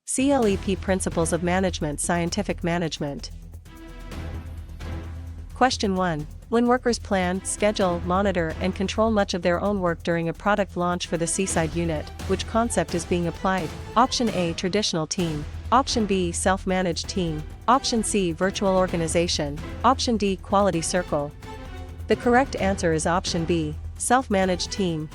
CLEP Principles of Management, Scientific Management. Question 1. When workers plan, schedule, monitor, and control much of their own work during a product launch for the seaside unit, which concept is being applied? Option A. Traditional team. Option B. Self-managed team. Option C. Virtual organization. Option D. Quality circle. The correct answer is option B. Self-managed team.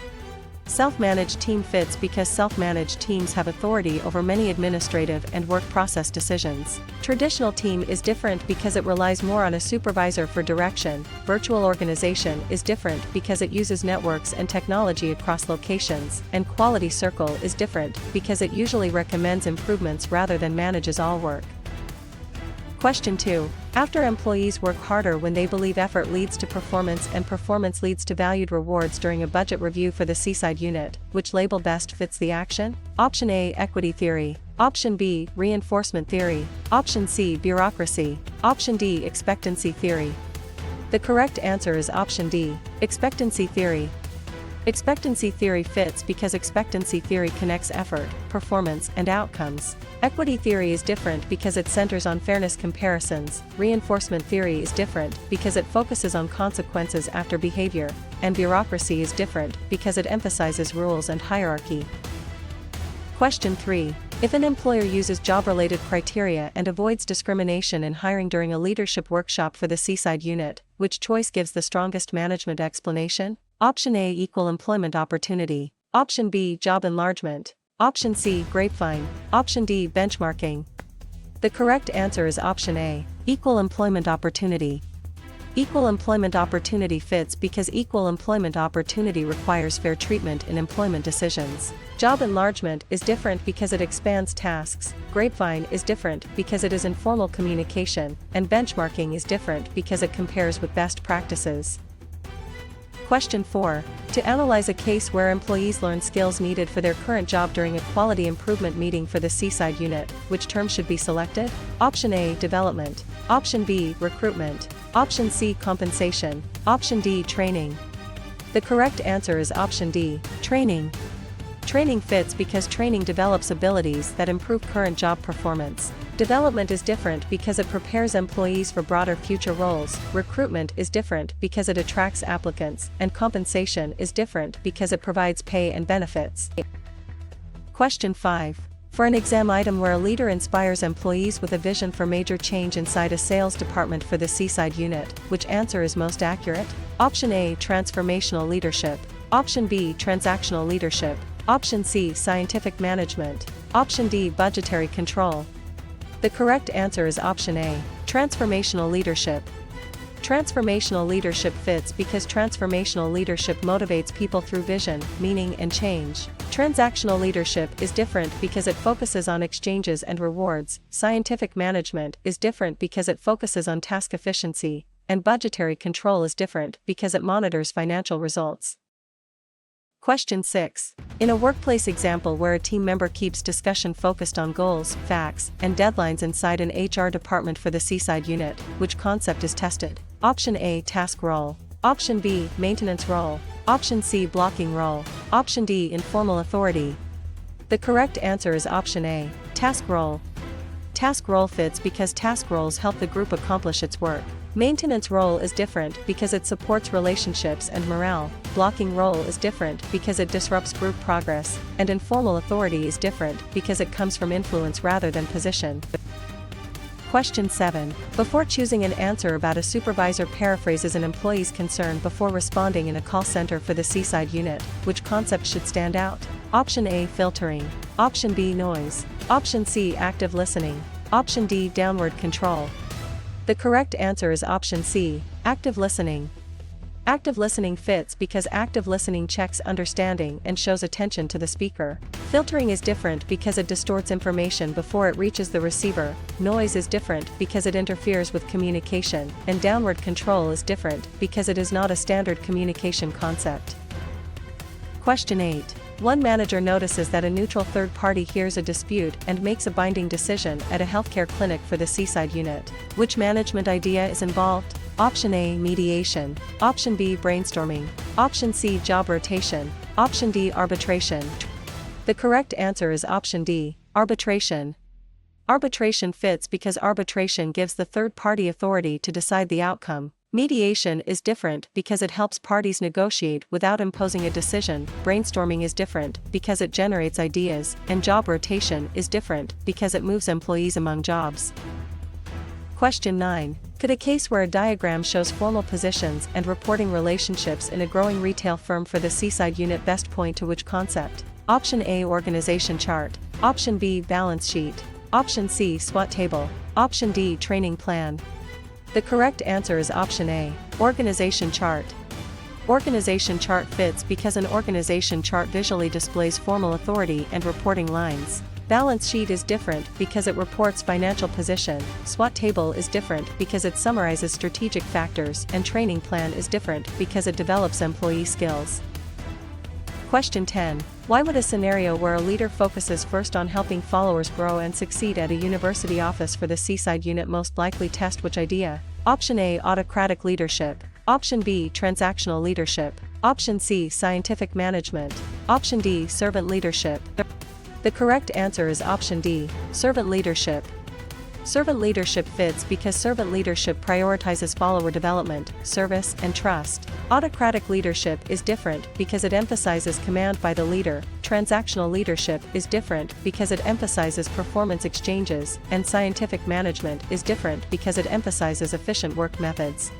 Self-managed team fits because self-managed teams have authority over many administrative and work process decisions. Traditional team is different because it relies more on a supervisor for direction. Virtual organization is different because it uses networks and technology across locations. And quality circle is different because it usually recommends improvements rather than manages all work. Question 2. After employees work harder when they believe effort leads to performance and performance leads to valued rewards during a budget review for the seaside unit, which label best fits the action? Option A. Equity theory. Option B. Reinforcement theory. Option C. Bureaucracy. Option D. Expectancy theory. The correct answer is option D. Expectancy theory. Expectancy theory fits because expectancy theory connects effort, performance, and outcomes. Equity theory is different because it centers on fairness comparisons. Reinforcement theory is different because it focuses on consequences after behavior. And bureaucracy is different because it emphasizes rules and hierarchy. Question 3. If an employer uses job-related criteria and avoids discrimination in hiring during a leadership workshop for the seaside unit, which choice gives the strongest management explanation? Option A. Equal employment opportunity. Option B. Job enlargement. Option C. Grapevine. Option D. Benchmarking. The correct answer is option A. Equal employment opportunity. Equal employment opportunity fits because equal employment opportunity requires fair treatment in employment decisions. Job enlargement is different because it expands tasks. Grapevine is different because it is informal communication, and benchmarking is different because it compares with best practices. Question 4. To analyze a case where employees learn skills needed for their current job during a quality improvement meeting for the seaside unit, which term should be selected? Option A. Development. Option B. Recruitment. Option C. Compensation. Option D. Training. The correct answer is option D. Training. Training fits because training develops abilities that improve current job performance. Development is different because it prepares employees for broader future roles. Recruitment is different because it attracts applicants, and compensation is different because it provides pay and benefits. Question 5. For an exam item where a leader inspires employees with a vision for major change inside a sales department for the seaside unit, which answer is most accurate? Option A. Transformational leadership. Option B. Transactional leadership. Option C. Scientific management. Option D. Budgetary control. The correct answer is option A. Transformational leadership. Transformational leadership fits because transformational leadership motivates people through vision, meaning, and change. Transactional leadership is different because it focuses on exchanges and rewards. Scientific management is different because it focuses on task efficiency, and budgetary control is different because it monitors financial results. Question 6. In a workplace example where a team member keeps discussion focused on goals, facts, and deadlines inside an HR department for the seaside unit, which concept is tested? Option A. Task role. Option B. Maintenance role. Option C. Blocking role. Option D. Informal authority. The correct answer is option A. Task role. Task role fits because task roles help the group accomplish its work. Maintenance role is different because it supports relationships and morale. Blocking role is different because it disrupts group progress, and informal authority is different because it comes from influence rather than position. Question 7. Before choosing an answer about a supervisor paraphrases an employee's concern before responding in a call center for the seaside unit, which concept should stand out? Option A. Filtering. Option B. Noise. Option C. Active listening. Option D. Downward control. The correct answer is option C. Active listening. Active listening fits because active listening checks understanding and shows attention to the speaker. Filtering is different because it distorts information before it reaches the receiver. Noise is different because it interferes with communication, and downward control is different because it is not a standard communication concept. Question 8. One manager notices that a neutral third party hears a dispute and makes a binding decision at a healthcare clinic for the seaside unit. Which management idea is involved? Option A. Mediation. Option B. Brainstorming. Option C. Job rotation. Option D. Arbitration. The correct answer is option D. Arbitration. Arbitration fits because arbitration gives the third party authority to decide the outcome. Mediation is different because it helps parties negotiate without imposing a decision. Brainstorming is different because it generates ideas, and job rotation is different because it moves employees among jobs. Question 9. Could a case where a diagram shows formal positions and reporting relationships in a growing retail firm for the Seaside unit best point to which concept? Option A, organization chart. Option B, balance sheet. Option C, SWOT table. Option D, training plan. The correct answer is option A, organization chart. Organization chart fits because an organization chart visually displays formal authority and reporting lines. Balance sheet is different because it reports financial position. SWOT table is different because it summarizes strategic factors, and training plan is different because it develops employee skills. Question 10. Why would a scenario where a leader focuses first on helping followers grow and succeed at a university office for the Seaside unit most likely test which idea? Option A, autocratic leadership. Option B, transactional leadership. Option C, scientific management. Option D, servant leadership. The correct answer is option D, servant leadership. Servant leadership fits because servant leadership prioritizes follower development, service, and trust. Autocratic leadership is different because it emphasizes command by the leader. Transactional leadership is different because it emphasizes performance exchanges, and scientific management is different because it emphasizes efficient work methods.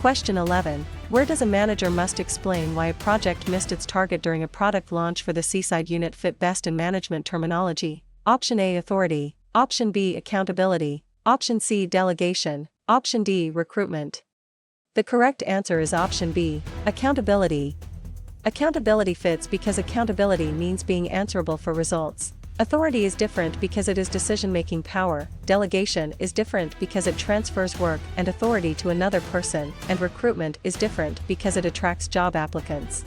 Question 11. Where does a manager must explain why a project missed its target during a product launch for the Seaside unit fit best in management terminology? Option A, authority. Option B, accountability. Option C, delegation. Option D, recruitment. The correct answer is option B, accountability. Accountability fits because accountability means being answerable for results. Authority is different because it is decision-making power. Delegation is different because it transfers work and authority to another person, and recruitment is different because it attracts job applicants.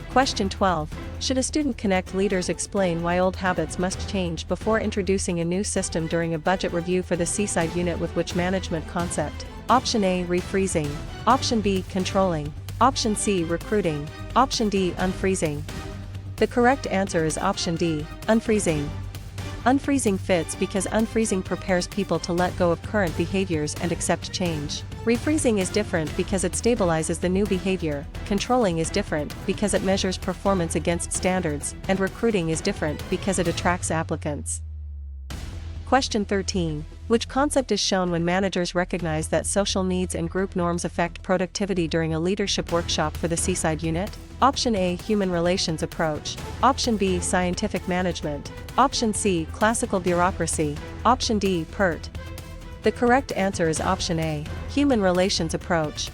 Question 12. Should a student connect leaders explain why old habits must change before introducing a new system during a budget review for the Seaside unit with which management concept? Option A, refreezing. Option B, controlling. Option C, recruiting. Option D, unfreezing. The correct answer is option D, unfreezing. Unfreezing fits because unfreezing prepares people to let go of current behaviors and accept change. Refreezing is different because it stabilizes the new behavior. Controlling is different because it measures performance against standards, and recruiting is different because it attracts applicants. Question 13. Which concept is shown when managers recognize that social needs and group norms affect productivity during a leadership workshop for the Seaside unit? Option A, human relations approach. Option B, scientific management. Option C, classical bureaucracy. Option D, PERT. The correct answer is option A, human relations approach.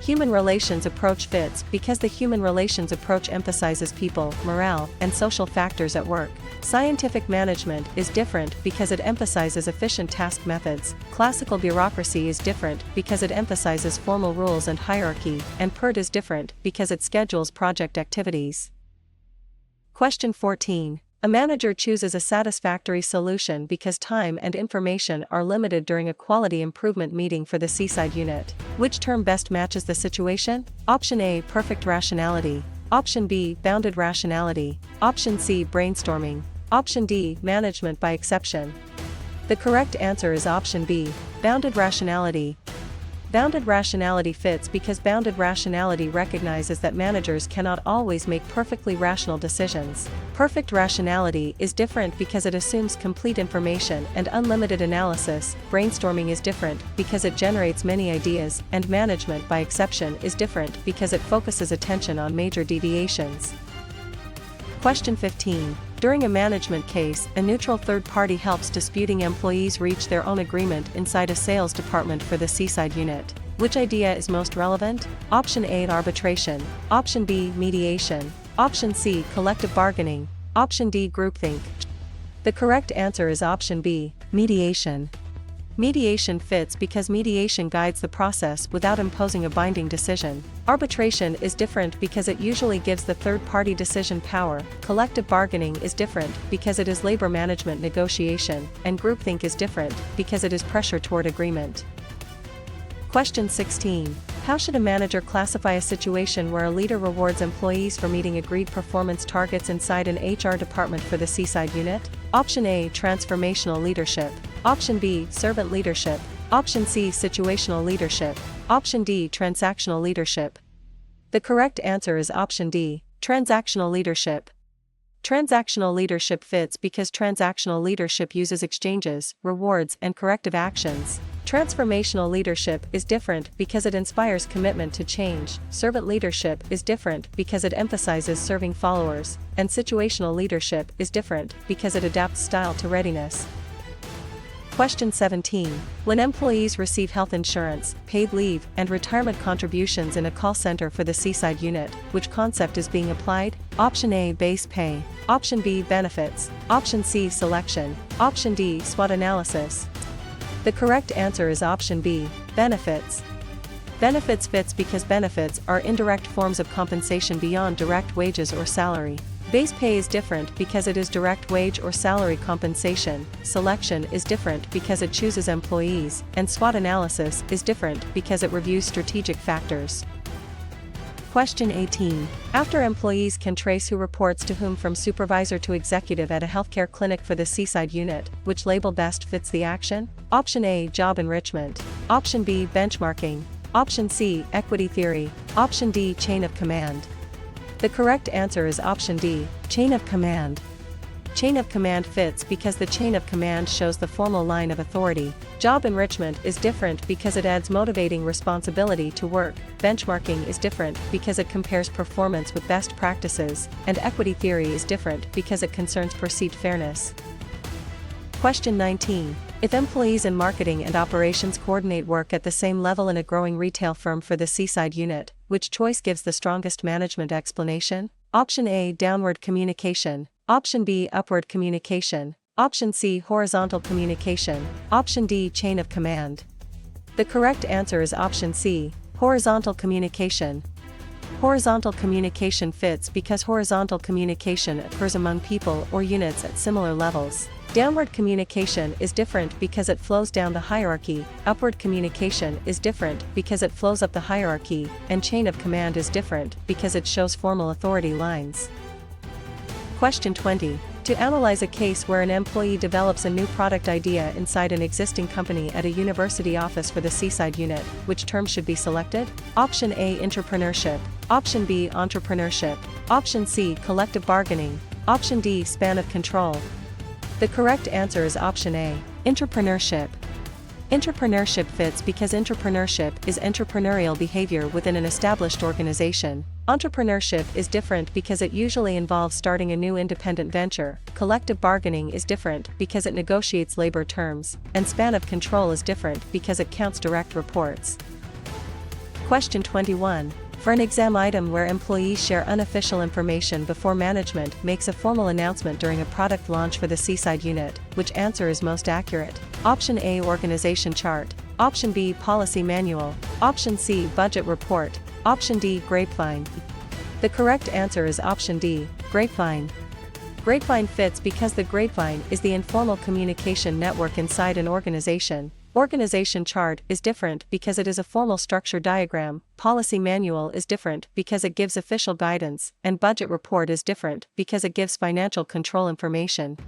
Human relations approach fits because the human relations approach emphasizes people, morale, and social factors at work. Scientific management is different because it emphasizes efficient task methods. Classical bureaucracy is different because it emphasizes formal rules and hierarchy, and PERT is different because it schedules project activities. Question 14. A manager chooses a satisfactory solution because time and information are limited during a quality improvement meeting for the Seaside unit. Which term best matches the situation? Option A, perfect rationality. Option B, bounded rationality. Option C, brainstorming. Option D, management by exception. The correct answer is option B, bounded rationality. Bounded rationality fits because bounded rationality recognizes that managers cannot always make perfectly rational decisions. Perfect rationality is different because it assumes complete information and unlimited analysis. Brainstorming is different because it generates many ideas, and management by exception is different because it focuses attention on major deviations. Question 15. During a management case, a neutral third party helps disputing employees reach their own agreement inside a sales department for the Seaside unit. Which idea is most relevant? Option A, arbitration. Option B, mediation. Option C, collective bargaining. Option D, groupthink. The correct answer is option B, mediation. Mediation fits because mediation guides the process without imposing a binding decision. Arbitration is different because it usually gives the third-party decision power. Collective bargaining is different because it is labor management negotiation, and groupthink is different because it is pressure toward agreement. Question 16. How should a manager classify a situation where a leader rewards employees for meeting agreed performance targets inside an HR department for the Seaside unit? Option A, transformational leadership. Option B, servant leadership. Option C, situational leadership. Option D, transactional leadership. The correct answer is option D, transactional leadership. Transactional leadership fits because transactional leadership uses exchanges, rewards, and corrective actions. Transformational leadership is different because it inspires commitment to change. Servant leadership is different because it emphasizes serving followers, and situational leadership is different because it adapts style to readiness. Question 17. When employees receive health insurance, paid leave, and retirement contributions in a call center for the Seaside unit, which concept is being applied? Option A, base pay. Option B, benefits. Option C, selection. Option D, SWOT analysis. The correct answer is option B, benefits. Benefits fits because benefits are indirect forms of compensation beyond direct wages or salary. Base pay is different because it is direct wage or salary compensation, selection is different because it chooses employees, and SWOT analysis is different because it reviews strategic factors. Question 18. After employees can trace who reports to whom from supervisor to executive at a healthcare clinic for the Seaside unit, which label best fits the action? Option A, job enrichment. Option B, benchmarking. Option C, equity theory. Option D, chain of command. The correct answer is option D, chain of command. Chain of command fits because the chain of command shows the formal line of authority. Job enrichment is different because it adds motivating responsibility to work. Benchmarking is different because it compares performance with best practices, and equity theory is different because it concerns perceived fairness. Question 19. If employees in marketing and operations coordinate work at the same level in a growing retail firm for the Seaside unit, which choice gives the strongest management explanation? Option A, downward communication. Option B, upward communication. Option C, horizontal communication. Option D, chain of command. The correct answer is option C, horizontal communication. Horizontal communication fits because horizontal communication occurs among people or units at similar levels. Downward communication is different because it flows down the hierarchy, upward communication is different because it flows up the hierarchy, and chain of command is different because it shows formal authority lines. Question 20. To analyze a case where an employee develops a new product idea inside an existing company at a university office for the Seaside unit, which term should be selected? Option A, entrepreneurship. Option B, entrepreneurship. Option C, collective bargaining. Option D, span of control. The correct answer is option A, entrepreneurship. Entrepreneurship fits because entrepreneurship is entrepreneurial behavior within an established organization. Entrepreneurship is different because it usually involves starting a new independent venture. Collective bargaining is different because it negotiates labor terms, and span of control is different because it counts direct reports. Question 21. For an exam item where employees share unofficial information before management makes a formal announcement during a product launch for the Seaside unit, which answer is most accurate? Option A, organization chart. Option B, policy manual. Option C, budget report. Option D, grapevine. The correct answer is option D, grapevine. Grapevine fits because the grapevine is the informal communication network inside an organization. Organization chart is different because it is a formal structure diagram, policy manual is different because it gives official guidance, and budget report is different because it gives financial control information.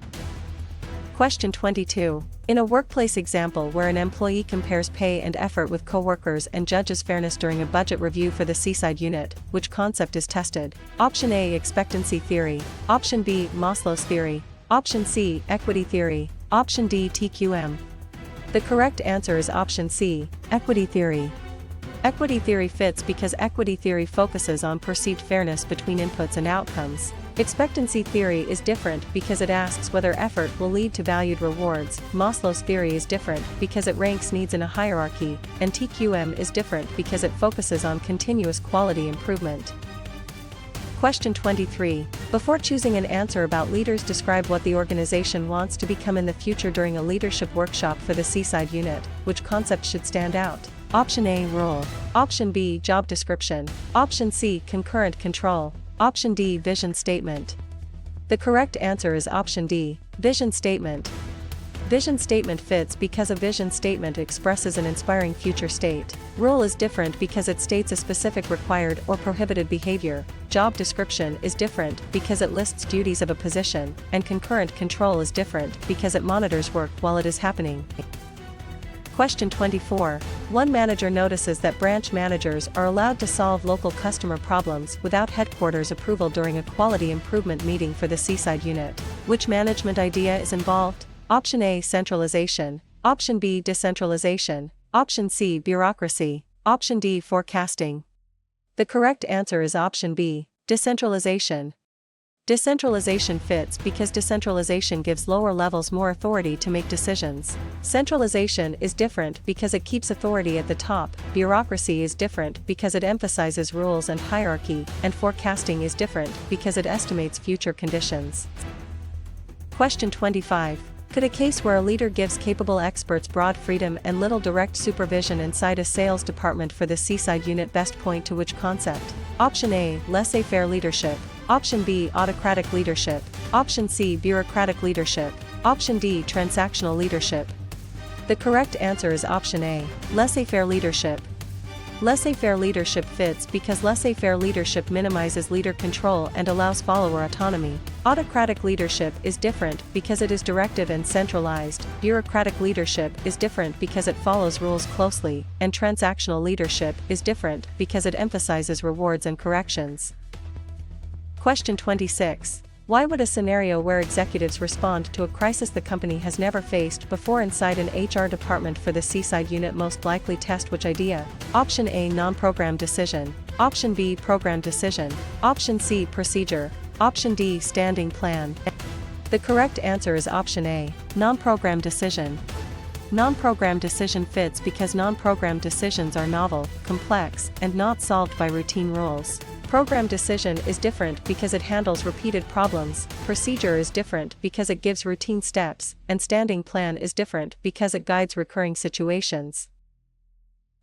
Question 22. In a workplace example where an employee compares pay and effort with coworkers and judges fairness during a budget review for the Seaside unit, which concept is tested? Option A, expectancy theory. Option B, Maslow's theory. Option C, equity theory. Option D, TQM. The correct answer is option C, equity theory. Equity theory fits because equity theory focuses on perceived fairness between inputs and outcomes. Expectancy theory is different because it asks whether effort will lead to valued rewards. Maslow's theory is different because it ranks needs in a hierarchy, and TQM is different because it focuses on continuous quality improvement. Question 23. Before choosing an answer about leaders, describe what the organization wants to become in the future during a leadership workshop for the Seaside unit. Which concept should stand out? Option A, role. Option B, job description. Option C, concurrent control. Option D, vision statement. The correct answer is option D, vision statement. Vision statement fits because a vision statement expresses an inspiring future state. Rule is different because it states a specific required or prohibited behavior. Job description is different because it lists duties of a position, and concurrent control is different because it monitors work while it is happening. Question 24. One manager notices that branch managers are allowed to solve local customer problems without headquarters approval during a quality improvement meeting for the Seaside unit. Which management idea is involved? Option A, centralization. Option B, decentralization. Option C, bureaucracy. Option D, forecasting. The correct answer is option B, decentralization. Decentralization fits because decentralization gives lower levels more authority to make decisions. Centralization is different because it keeps authority at the top. Bureaucracy is different because it emphasizes rules and hierarchy, and forecasting is different because it estimates future conditions. Question 25. Could a case where a leader gives capable experts broad freedom and little direct supervision inside a sales department for the Seaside unit best point to which concept? Option A, laissez-faire leadership. Option B, autocratic leadership. Option C, bureaucratic leadership. Option D, transactional leadership. The correct answer is option A, laissez-faire leadership. Laissez-faire leadership fits because laissez-faire leadership minimizes leader control and allows follower autonomy. Autocratic leadership is different because it is directive and centralized. Bureaucratic leadership is different because it follows rules closely, and transactional leadership is different because it emphasizes rewards and corrections. Question 26. Why would a scenario where executives respond to a crisis the company has never faced before inside an HR department for the Seaside unit most likely test which idea? Option A, non-program decision. Option B, program decision. Option C, procedure. Option D, standing plan. The correct answer is option A, non-program decision. Non-program decision fits because non-program decisions are novel, complex, and not solved by routine rules. Program decision is different because it handles repeated problems, procedure is different because it gives routine steps, and standing plan is different because it guides recurring situations.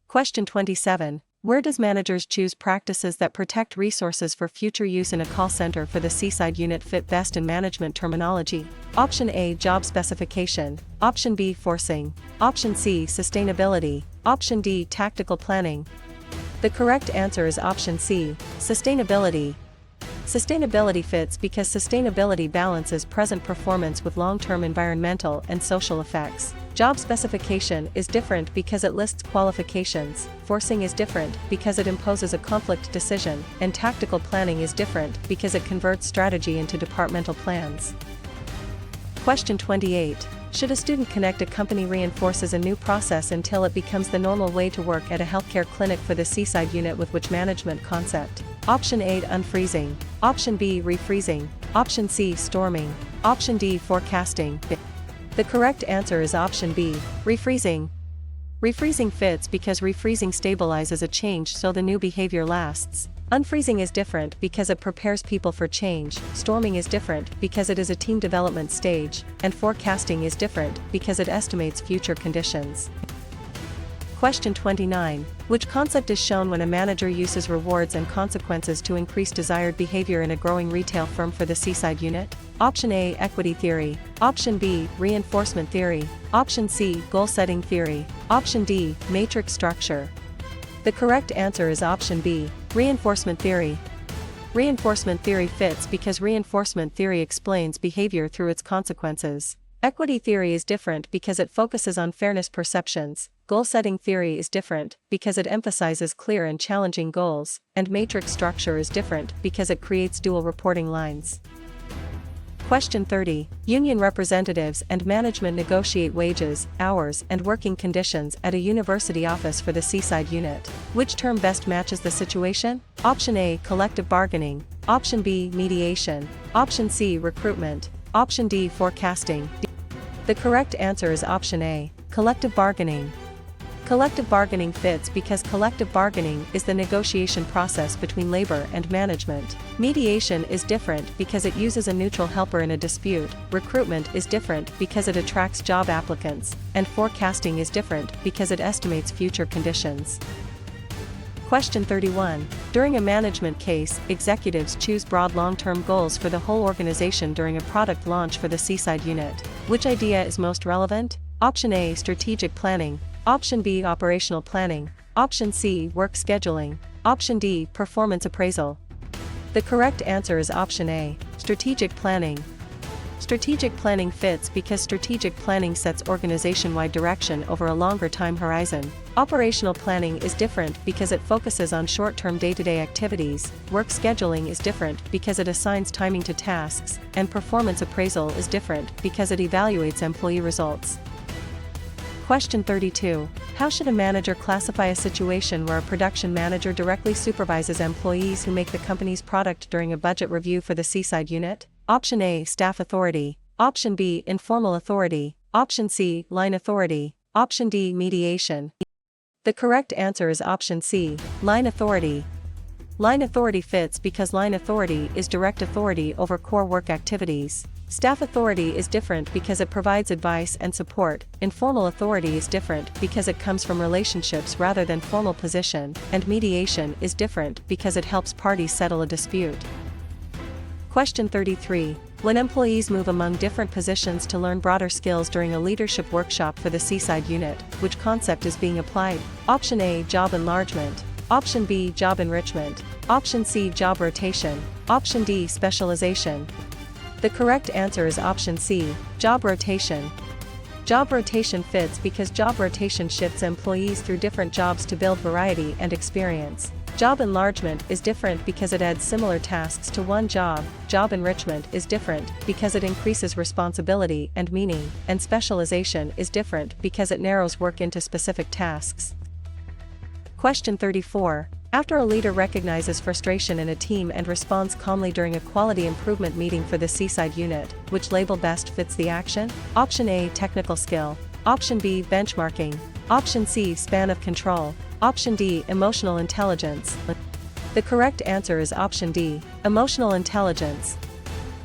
Question 27. Where does managers choose practices that protect resources for future use in a call center for the Seaside unit fit best in management terminology? Option A, job specification. Option B, forcing. Option C, sustainability. Option D, tactical planning. The correct answer is option C, sustainability. Sustainability fits because sustainability balances present performance with long-term environmental and social effects. Job specification is different because it lists qualifications, forcing is different because it imposes a conflict decision, and tactical planning is different because it converts strategy into departmental plans. Question 28. Should a student connect a company reinforces a new process until it becomes the normal way to work at a healthcare clinic for the Seaside unit with which management concept? Option A, unfreezing. Option B, refreezing. Option C, storming. Option D, forecasting. The correct answer is option B, refreezing. Refreezing fits because refreezing stabilizes a change so the new behavior lasts. Unfreezing is different because it prepares people for change, storming is different because it is a team development stage, and forecasting is different because it estimates future conditions. Question 29. Which concept is shown when a manager uses rewards and consequences to increase desired behavior in a growing retail firm for the Seaside unit? Option A, equity theory. Option B, reinforcement theory. Option C, goal-setting theory. Option D, matrix structure. The correct answer is option B, reinforcement theory. Reinforcement theory fits because reinforcement theory explains behavior through its consequences. Equity theory is different because it focuses on fairness perceptions. Goal-setting theory is different because it emphasizes clear and challenging goals, and matrix structure is different because it creates dual reporting lines. Question 30. Union representatives and management negotiate wages, hours, and working conditions at a university office for the Seaside unit. Which term best matches the situation? Option A, collective bargaining. Option B, mediation. Option C, recruitment. Option D, forecasting. The correct answer is option A, collective bargaining. Collective bargaining fits because collective bargaining is the negotiation process between labor and management. Mediation is different because it uses a neutral helper in a dispute. Recruitment is different because it attracts job applicants, and forecasting is different because it estimates future conditions. Question 31. During a management case, executives choose broad long-term goals for the whole organization during a product launch for the Seaside unit. Which idea is most relevant? Option A, strategic planning. Option B, operational planning. Option C, work scheduling. Option D, performance appraisal. The correct answer is option A, strategic planning. Strategic planning fits because strategic planning sets organization-wide direction over a longer time horizon. Operational planning is different because it focuses on short-term day-to-day activities, work scheduling is different because it assigns timing to tasks, and performance appraisal is different because it evaluates employee results. Question 32. How should a manager classify a situation where a production manager directly supervises employees who make the company's product during a budget review for the Seaside unit? Option A, staff authority. Option B, informal authority. Option C, line authority. Option D, mediation. The correct answer is option C, line authority. Line authority fits because line authority is direct authority over core work activities. Staff authority is different because it provides advice and support. Informal authority is different because it comes from relationships rather than formal position, and mediation is different because it helps parties settle a dispute. Question 33. When employees move among different positions to learn broader skills during a leadership workshop for the Seaside unit, which concept is being applied? Option A, job enlargement. Option B, job enrichment. Option C, job rotation. Option D, specialization. The correct answer is option C, job rotation. Job rotation fits because job rotation shifts employees through different jobs to build variety and experience. Job enlargement is different because it adds similar tasks to one job. Job enrichment is different because it increases responsibility and meaning, and specialization is different because it narrows work into specific tasks. Question 34. After a leader recognizes frustration in a team and responds calmly during a quality improvement meeting for the Seaside unit, which label best fits the action? Option A, technical skill. Option B, benchmarking. Option C, span of control. Option D, emotional intelligence. The correct answer is option D, emotional intelligence.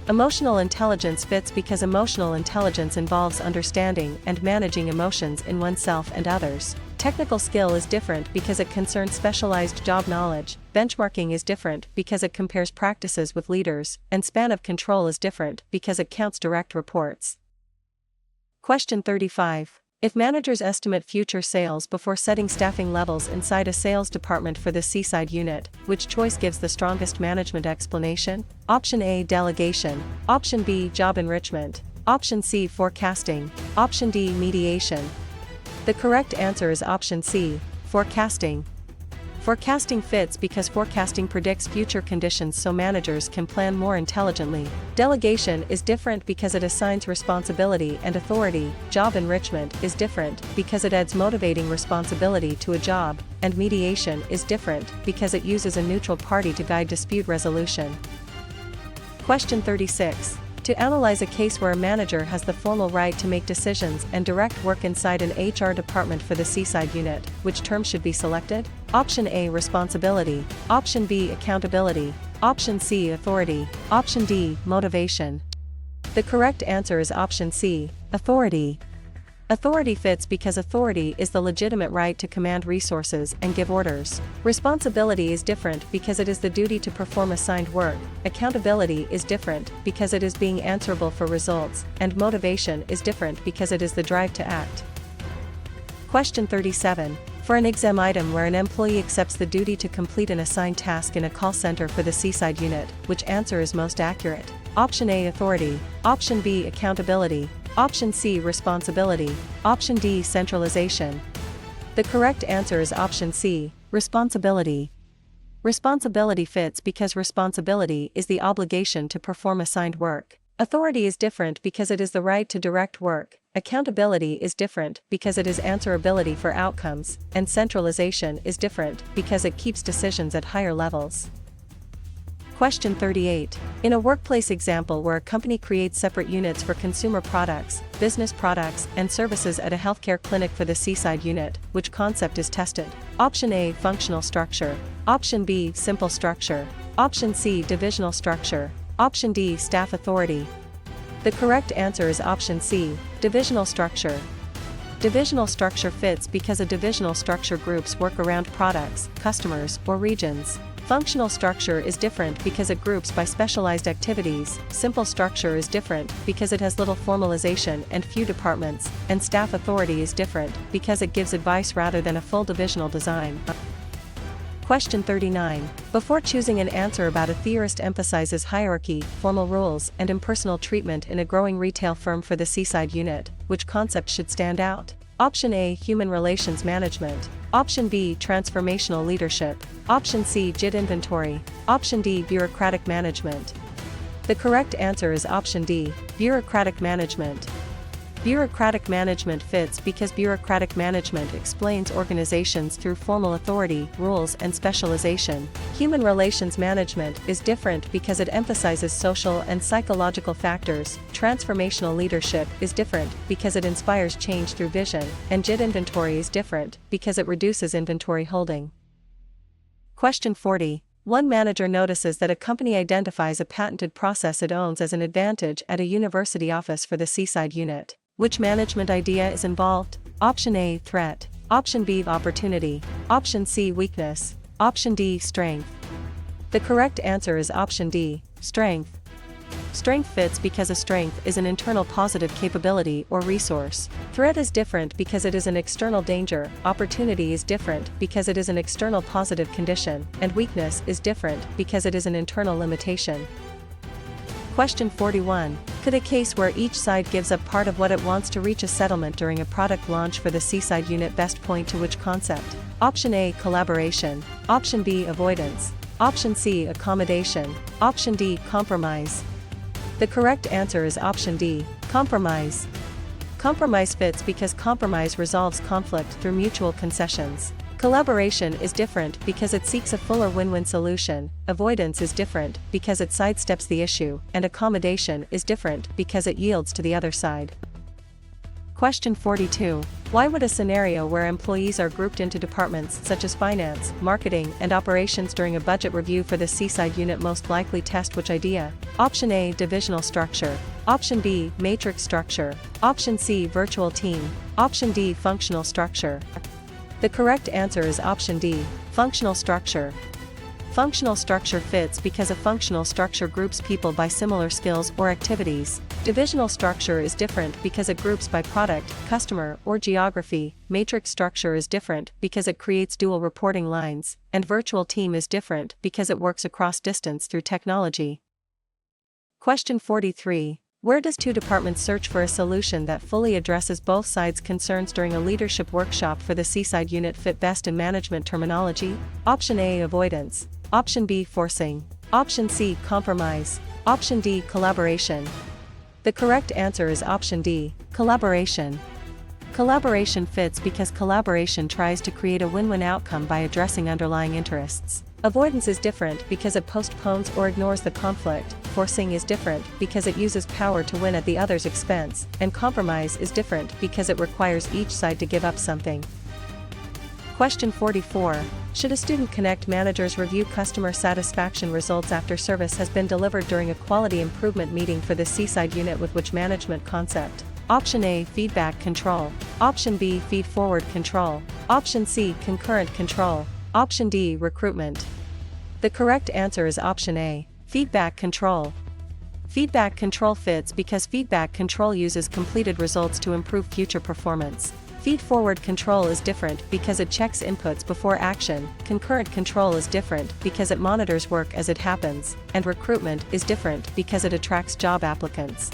Emotional intelligence fits because emotional intelligence involves understanding and managing emotions in oneself and others. Technical skill is different because it concerns specialized job knowledge. Benchmarking is different because it compares practices with leaders, and span of control is different because it counts direct reports. Question 35. If managers estimate future sales before setting staffing levels inside a sales department for the Seaside unit, which choice gives the strongest management explanation? Option A, delegation. Option B, job enrichment. Option C, forecasting. Option D, mediation. The correct answer is option C, forecasting. Forecasting fits because forecasting predicts future conditions so managers can plan more intelligently. Delegation is different because it assigns responsibility and authority. Job enrichment is different because it adds motivating responsibility to a job, and mediation is different because it uses a neutral party to guide dispute resolution. Question 36. To analyze a case where a manager has the formal right to make decisions and direct work inside an HR department for the Seaside unit, which term should be selected? Option A, responsibility. Option B, accountability. Option C, authority. Option D, motivation. The correct answer is option C, authority. Authority fits because authority is the legitimate right to command resources and give orders. Responsibility is different because it is the duty to perform assigned work. Accountability is different because it is being answerable for results, and motivation is different because it is the drive to act. Question 37. For an exam item where an employee accepts the duty to complete an assigned task in a call center for the Seaside unit, which answer is most accurate? Option A, authority. Option B, accountability. Option C, responsibility. Option D, centralization. The correct answer is option C, responsibility. Responsibility fits because responsibility is the obligation to perform assigned work. Authority is different because it is the right to direct work. Accountability is different because it is answerability for outcomes, and centralization is different because it keeps decisions at higher levels. Question 38. In a workplace example where a company creates separate units for consumer products, business products, and services at a healthcare clinic for the Seaside unit, which concept is tested? Option A, functional structure. Option B, simple structure. Option C, divisional structure. Option D, staff authority. The correct answer is option C, divisional structure. Divisional structure fits because a divisional structure groups work around products, customers, or regions. Functional structure is different because it groups by specialized activities. Simple structure is different because it has little formalization and few departments, and staff authority is different because it gives advice rather than a full divisional design. Question 39. Before choosing an answer about a theorist emphasizes hierarchy, formal rules, and impersonal treatment in a growing retail firm for the Seaside unit, which concept should stand out? Option A, Human Relations Management. Option B, Transformational Leadership. Option C, JIT Inventory. Option D, Bureaucratic Management. The correct answer is Option D, Bureaucratic Management. Bureaucratic management fits because bureaucratic management explains organizations through formal authority, rules, and specialization. Human relations management is different because it emphasizes social and psychological factors. Transformational leadership is different because it inspires change through vision, and JIT inventory is different because it reduces inventory holding. Question 40. One manager notices that a company identifies a patented process it owns as an advantage at a university office for the Seaside unit. Which management idea is involved? Option A, threat. Option B, opportunity. Option C, weakness. Option D, strength. The correct answer is Option D, strength. Strength fits because a strength is an internal positive capability or resource. Threat is different because it is an external danger, opportunity is different because it is an external positive condition, and weakness is different because it is an internal limitation. Question 41. Could a case where each side gives up part of what it wants to reach a settlement during a product launch for the Seaside unit best point to which concept? Option A, collaboration. Option B, avoidance. Option C, accommodation. Option D, compromise. The correct answer is Option D, compromise. Compromise fits because compromise resolves conflict through mutual concessions. Collaboration is different because it seeks a fuller win-win solution, avoidance is different because it sidesteps the issue, and accommodation is different because it yields to the other side. Question 42. Why would a scenario where employees are grouped into departments such as finance, marketing, and operations during a budget review for the Seaside unit most likely test which idea? Option A, divisional structure. Option B, matrix structure. Option C, virtual team. Option D, functional structure. The correct answer is Option D, functional structure. Functional structure fits because a functional structure groups people by similar skills or activities. Divisional structure is different because it groups by product, customer, or geography. Matrix structure is different because it creates dual reporting lines, and virtual team is different because it works across distance through technology. Question 43. Where does two departments search for a solution that fully addresses both sides' concerns during a leadership workshop for the Seaside unit fit best in management terminology? Option A, avoidance. Option B, forcing. Option C, compromise. Option D, collaboration. The correct answer is Option D, collaboration. Collaboration fits because collaboration tries to create a win-win outcome by addressing underlying interests. Avoidance is different because it postpones or ignores the conflict. Forcing is different because it uses power to win at the other's expense, and compromise is different because it requires each side to give up something. Question 44. Should a student connect managers review customer satisfaction results after service has been delivered during a quality improvement meeting for the Seaside unit with which management concept? Option A, feedback control. Option B, feed-forward control. Option C, concurrent control. Option D, recruitment. The correct answer is Option A, feedback control. Feedback control fits because feedback control uses completed results to improve future performance. Feed-forward control is different because it checks inputs before action. Concurrent control is different because it monitors work as it happens, and recruitment is different because it attracts job applicants.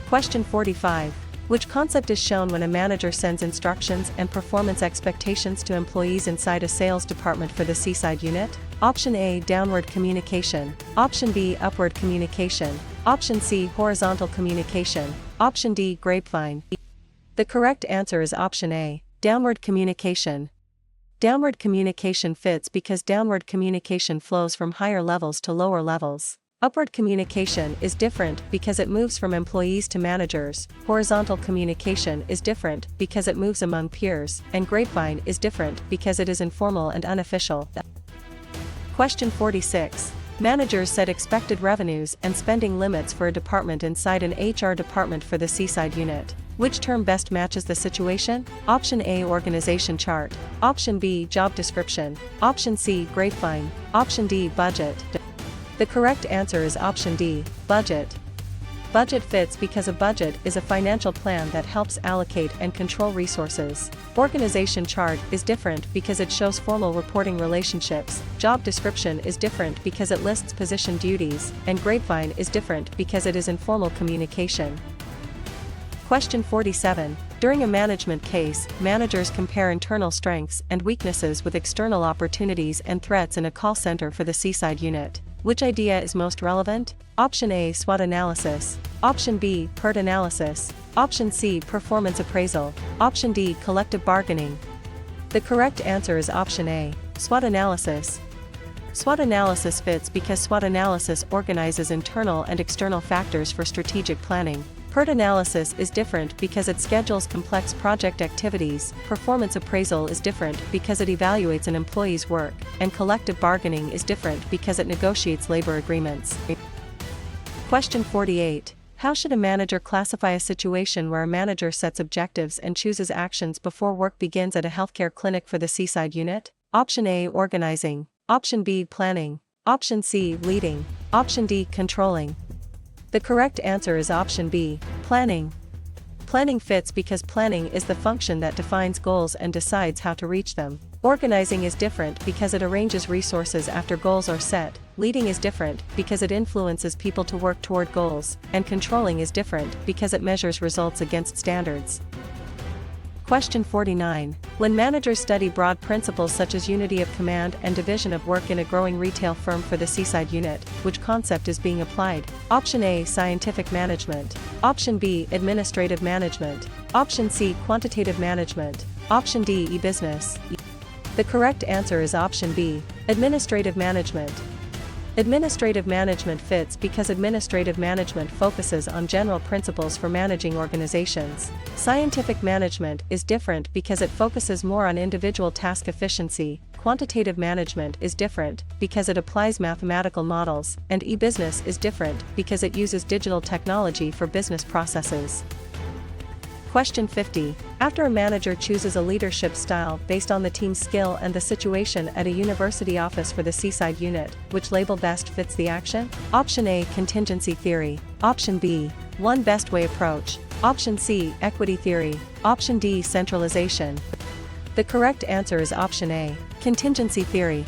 Question 45. Which concept is shown when a manager sends instructions and performance expectations to employees inside a sales department for the Seaside unit? Option A, downward communication. Option B, upward communication. Option C, horizontal communication. Option D, grapevine. The correct answer is Option A, downward communication. Downward communication fits because downward communication flows from higher levels to lower levels. Upward communication is different because it moves from employees to managers. Horizontal communication is different because it moves among peers, and grapevine is different because it is informal and unofficial. Question 46. Managers set expected revenues and spending limits for a department inside an HR department for the Seaside unit. Which term best matches the situation? Option A, organization chart. Option B, job description. Option C, grapevine. Option D, budget. The correct answer is option D, budget. Budget fits because a budget is a financial plan that helps allocate and control resources. Organization chart is different because it shows formal reporting relationships. Job description is different because it lists position duties, and grapevine is different because it is informal communication. Question 47. During a management case, managers compare internal strengths and weaknesses with external opportunities and threats in a call center for the Seaside unit. Which idea is most relevant? Option A, SWOT analysis. Option B, PERT analysis. Option C, performance appraisal. Option D, collective bargaining. The correct answer is option A, SWOT analysis. SWOT analysis fits because SWOT analysis organizes internal and external factors for strategic planning. PERT analysis is different because it schedules complex project activities, performance appraisal is different because it evaluates an employee's work, and collective bargaining is different because it negotiates labor agreements. Question 48. How should a manager classify a situation where a manager sets objectives and chooses actions before work begins at a healthcare clinic for the Seaside unit? Option A, organizing. Option B, planning. Option C, leading. Option D, controlling. The correct answer is option B, planning. Planning fits because planning is the function that defines goals and decides how to reach them. Organizing is different because it arranges resources after goals are set. Leading is different because it influences people to work toward goals, and controlling is different because it measures results against standards. Question 49. When managers study broad principles such as unity of command and division of work in a growing retail firm for the Seaside unit, which concept is being applied? Option A, scientific management. Option B, administrative management. Option C, quantitative management. Option D, e-business. The correct answer is option B, administrative management. Administrative management fits because administrative management focuses on general principles for managing organizations. Scientific management is different because it focuses more on individual task efficiency. Quantitative management is different because it applies mathematical models, and e-business is different because it uses digital technology for business processes. Question 50. After a manager chooses a leadership style based on the team's skill and the situation at a university office for the Seaside unit, which label best fits the action? Option A, contingency theory. Option B, one best way approach. Option C, equity theory. Option D, centralization. The correct answer is option A, contingency theory.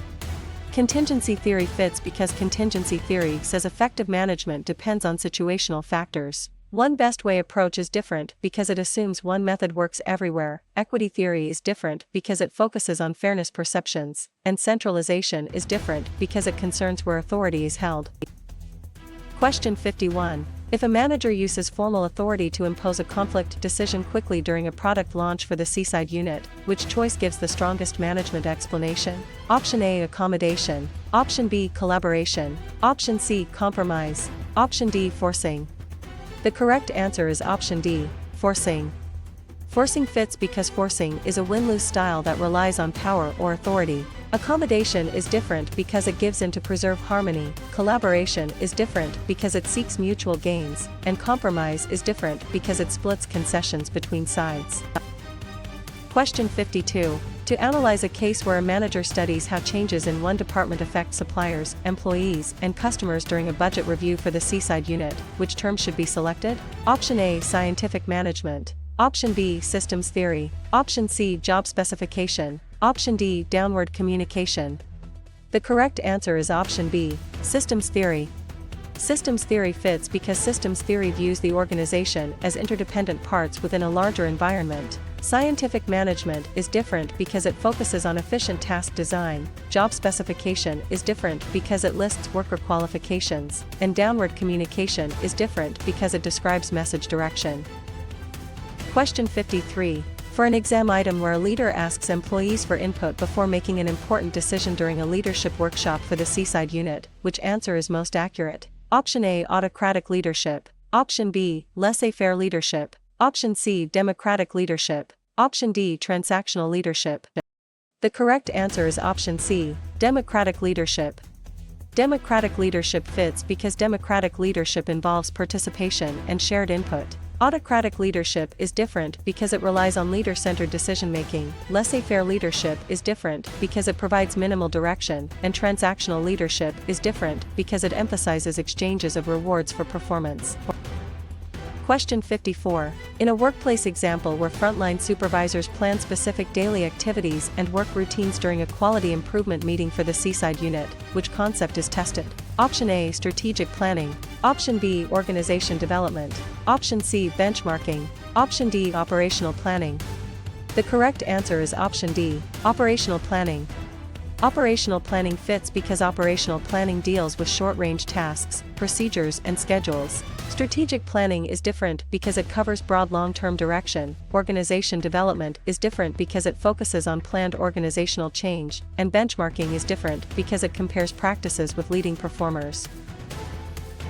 Contingency theory fits because contingency theory says effective management depends on situational factors. One best way approach is different because it assumes one method works everywhere. Equity theory is different because it focuses on fairness perceptions, and centralization is different because it concerns where authority is held. Question 51. If a manager uses formal authority to impose a conflict decision quickly during a product launch for the Seaside unit, which choice gives the strongest management explanation? Option A, accommodation. Option B, collaboration. Option C, compromise. Option D, forcing. The correct answer is option D, forcing. Forcing fits because forcing is a win-lose style that relies on power or authority. Accommodation is different because it gives in to preserve harmony. Collaboration is different because it seeks mutual gains, and compromise is different because it splits concessions between sides. Question 52. To analyze a case where a manager studies how changes in one department affect suppliers, employees, and customers during a budget review for the Seaside unit, which term should be selected? Option A, scientific management. Option B, systems theory. Option C, job specification. Option D, downward communication. The correct answer is option B, systems theory. Systems theory fits because systems theory views the organization as interdependent parts within a larger environment. Scientific management is different because it focuses on efficient task design. Job specification is different because it lists worker qualifications, and downward communication is different because it describes message direction. Question 53. For an exam item where a leader asks employees for input before making an important decision during a leadership workshop for the Seaside unit, which answer is most accurate? Option A, autocratic leadership. Option B, laissez-faire leadership. Option C, democratic leadership. Option D, transactional leadership. The correct answer is option C, democratic leadership. Democratic leadership fits because democratic leadership involves participation and shared input. Autocratic leadership is different because it relies on leader-centered decision-making. Laissez-faire leadership is different because it provides minimal direction, and transactional leadership is different because it emphasizes exchanges of rewards for performance. Question 54. In a workplace example where frontline supervisors plan specific daily activities and work routines during a quality improvement meeting for the Seaside unit, which concept is tested? Option A, strategic planning. Option B, organization development. Option C, benchmarking. Option D, operational planning. The correct answer is option D, operational planning. Operational planning fits because operational planning deals with short-range tasks, procedures, and schedules. Strategic planning is different because it covers broad long-term direction. Organization development is different because it focuses on planned organizational change, and benchmarking is different because it compares practices with leading performers.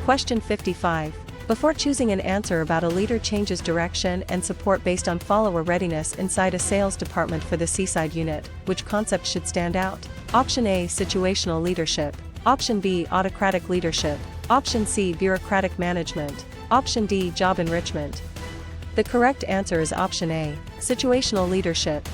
Question 55. Before choosing an answer about a leader changes direction and support based on follower readiness inside a sales department for the Seaside unit, which concept should stand out? Option A, situational leadership. Option B, autocratic leadership. Option C, bureaucratic management. Option D, job enrichment. The correct answer is option A, situational leadership.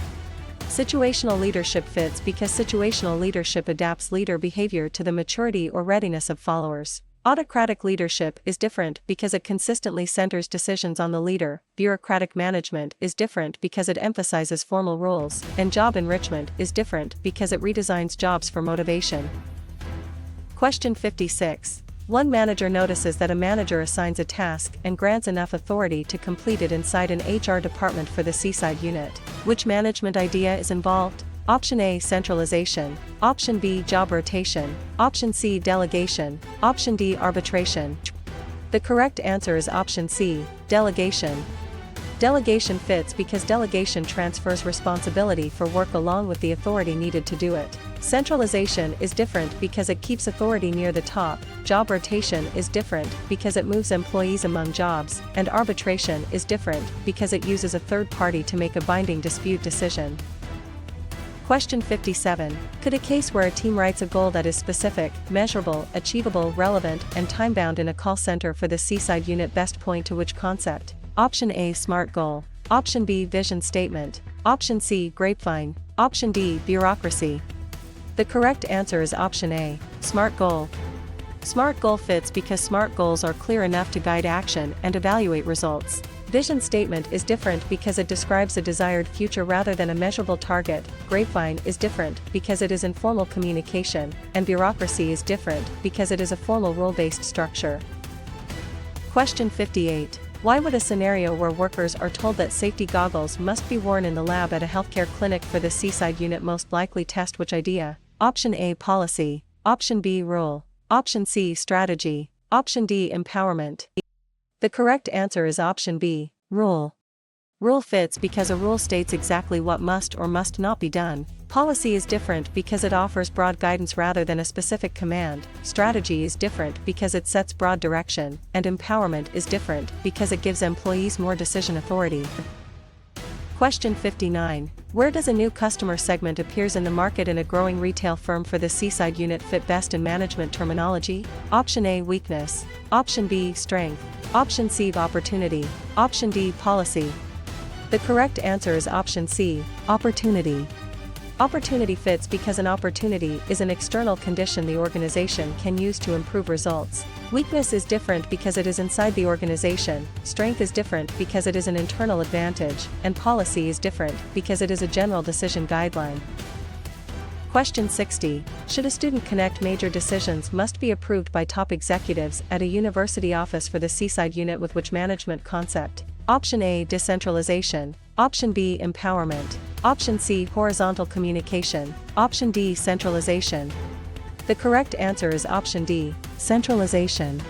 Situational leadership fits because situational leadership adapts leader behavior to the maturity or readiness of followers. Autocratic leadership is different because it consistently centers decisions on the leader. Bureaucratic management is different because it emphasizes formal roles, and job enrichment is different because it redesigns jobs for motivation. Question 56. One manager notices that a manager assigns a task and grants enough authority to complete it inside an HR department for the Seaside unit. Which management idea is involved? Option A, centralization. Option B, job rotation. Option C, delegation. Option D, arbitration. The correct answer is option C, delegation. Delegation fits because delegation transfers responsibility for work along with the authority needed to do it. Centralization is different because it keeps authority near the top. Job rotation is different because it moves employees among jobs, and arbitration is different because it uses a third party to make a binding dispute decision. Question 57. Could a case where a team writes a goal that is specific, measurable, achievable, relevant, and time-bound in a call center for the Seaside unit best point to which concept? Option A, SMART goal. Option B, vision statement. Option C, grapevine. Option D, bureaucracy. The correct answer is option A, SMART goal. SMART goal fits because SMART goals are clear enough to guide action and evaluate results. Vision statement is different because it describes a desired future rather than a measurable target. Grapevine is different because it is informal communication, and bureaucracy is different because it is a formal rule-based structure. Question 58. Why would a scenario where workers are told that safety goggles must be worn in the lab at a healthcare clinic for the Seaside unit most likely test which idea? Option A, policy. Option B, rule. Option C, strategy. Option D, empowerment. The correct answer is option B, rule. Rule fits because a rule states exactly what must or must not be done. Policy is different because it offers broad guidance rather than a specific command. Strategy is different because it sets broad direction, and empowerment is different because it gives employees more decision authority. Question 59. Where does a new customer segment appears in the market in a growing retail firm for the Seaside unit fit best in management terminology? Option A, weakness. Option B, strength. Option C, opportunity. Option D, policy. The correct answer is option C, opportunity. Opportunity fits because an opportunity is an external condition the organization can use to improve results. Weakness is different because it is inside the organization, strength is different because it is an internal advantage, and policy is different because it is a general decision guideline. Question 60. Should a student connect major decisions must be approved by top executives at a university office for the Seaside unit with which management concept? Option A, decentralization. Option B, empowerment. Option C, horizontal communication. Option D, centralization. The correct answer is option D, centralization.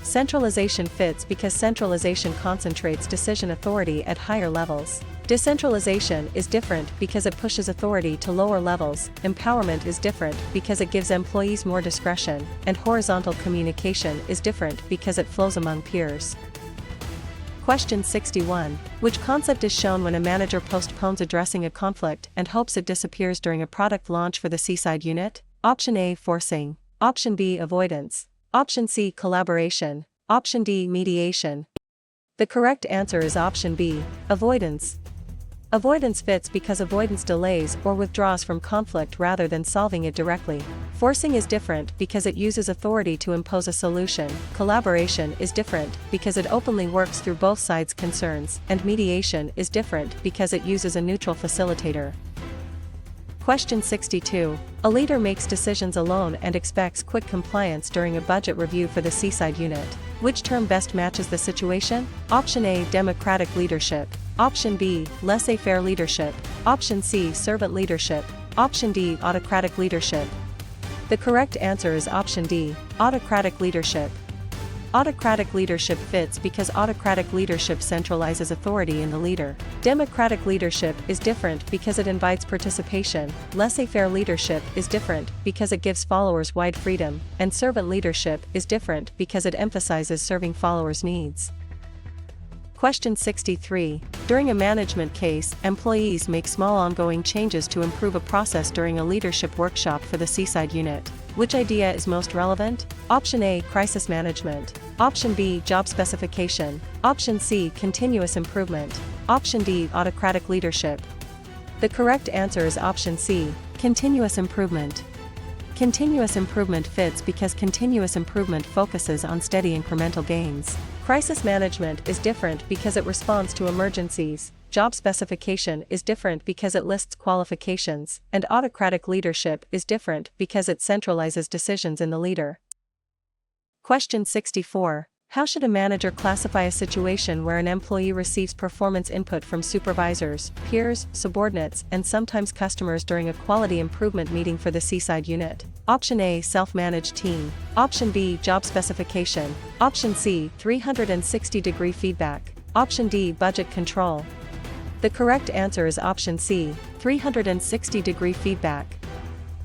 Centralization fits because centralization concentrates decision authority at higher levels. Decentralization is different because it pushes authority to lower levels, empowerment is different because it gives employees more discretion, and horizontal communication is different because it flows among peers. Question 61. Which concept is shown when a manager postpones addressing a conflict and hopes it disappears during a product launch for the Seaside unit? Option A, forcing. Option B, avoidance. Option C, collaboration. Option D, mediation. The correct answer is option B, avoidance. Avoidance fits because avoidance delays or withdraws from conflict rather than solving it directly. Forcing is different because it uses authority to impose a solution. Collaboration is different because it openly works through both sides' concerns, and mediation is different because it uses a neutral facilitator. Question 62. A leader makes decisions alone and expects quick compliance during a budget review for the seaside unit. Which term best matches the situation? Option A, democratic leadership. Option B, laissez-faire leadership. Option C, servant leadership. Option D, autocratic leadership. The correct answer is option D, autocratic leadership. Autocratic leadership fits because autocratic leadership centralizes authority in the leader. Democratic leadership is different because it invites participation. Laissez-faire leadership is different because it gives followers wide freedom, and servant leadership is different because it emphasizes serving followers' needs. Question 63. During a management case, employees make small ongoing changes to improve a process during a leadership workshop for the seaside unit. Which idea is most relevant? Option A, crisis management. Option B, job specification. Option C, continuous improvement. Option D, autocratic leadership. The correct answer is option C, continuous improvement. Continuous improvement fits because continuous improvement focuses on steady incremental gains. Crisis management is different because it responds to emergencies. Job specification is different because it lists qualifications, and autocratic leadership is different because it centralizes decisions in the leader. Question 64. How should a manager classify a situation where an employee receives performance input from supervisors, peers, subordinates, and sometimes customers during a quality improvement meeting for the seaside unit? Option A, self-managed team. Option B, job specification. Option C, 360-degree feedback. Option D, budget control. The correct answer is option C, 360-degree feedback.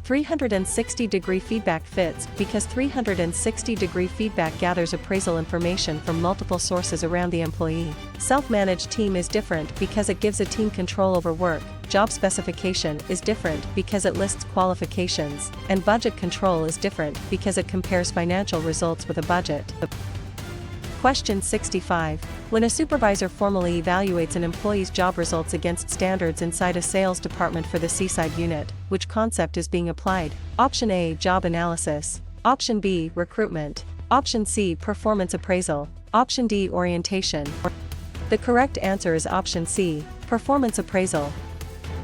360-degree feedback fits because 360-degree feedback gathers appraisal information from multiple sources around the employee. Self-managed team is different because it gives a team control over work. Job specification is different because it lists qualifications, and budget control is different because it compares financial results with a budget. Question 65. When a supervisor formally evaluates an employee's job results against standards inside a sales department for the seaside unit, which concept is being applied? Option A, job analysis. Option B, recruitment. Option C, performance appraisal. Option D, orientation. The correct answer is option C, performance appraisal.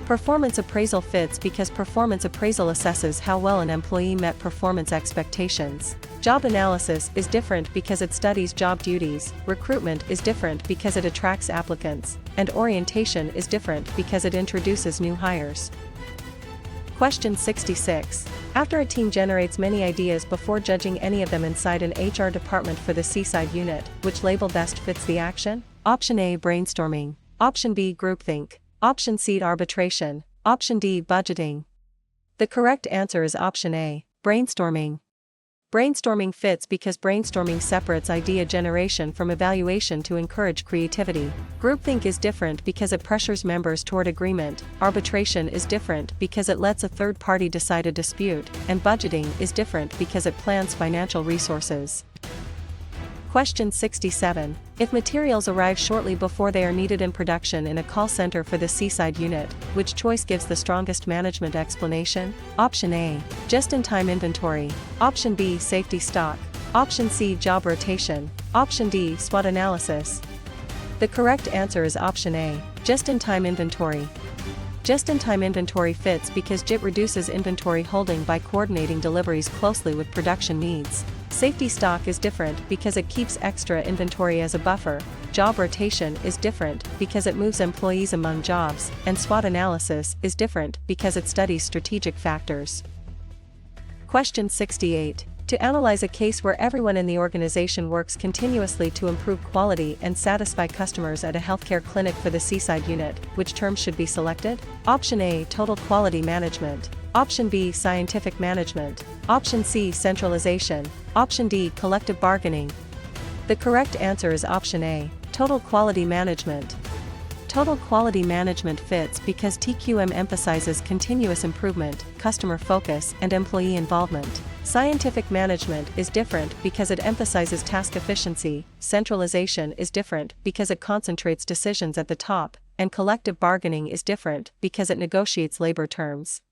Performance appraisal fits because performance appraisal assesses how well an employee met performance expectations. Job analysis is different because it studies job duties, recruitment is different because it attracts applicants, and orientation is different because it introduces new hires. Question 66. After a team generates many ideas before judging any of them inside an HR department for the seaside unit, which label best fits the action? Option A, brainstorming. Option B, groupthink. Option C, arbitration. Option D, budgeting. The correct answer is option A, brainstorming. Brainstorming fits because brainstorming separates idea generation from evaluation to encourage creativity. Groupthink is different because it pressures members toward agreement. Arbitration is different because it lets a third party decide a dispute, and budgeting is different because it plans financial resources. Question 67. If materials arrive shortly before they are needed in production in a call center for the seaside unit, which choice gives the strongest management explanation? Option A, just-in-time inventory. Option B, safety stock. Option C, job rotation. Option D, SWOT analysis. The correct answer is option A, just-in-time inventory. Just-in-time inventory fits because JIT reduces inventory holding by coordinating deliveries closely with production needs. Safety stock is different because it keeps extra inventory as a buffer. Job rotation is different because it moves employees among jobs, and SWOT analysis is different because it studies strategic factors. Question 68. To analyze a case where everyone in the organization works continuously to improve quality and satisfy customers at a healthcare clinic for the seaside unit, which term should be selected? Option A, total quality management. Option B, scientific management. Option C, centralization. Option D, collective bargaining. The correct answer is option A, total quality management. Total quality management fits because TQM emphasizes continuous improvement, customer focus, and employee involvement. Scientific management is different because it emphasizes task efficiency, centralization is different because it concentrates decisions at the top, and collective bargaining is different because it negotiates labor terms.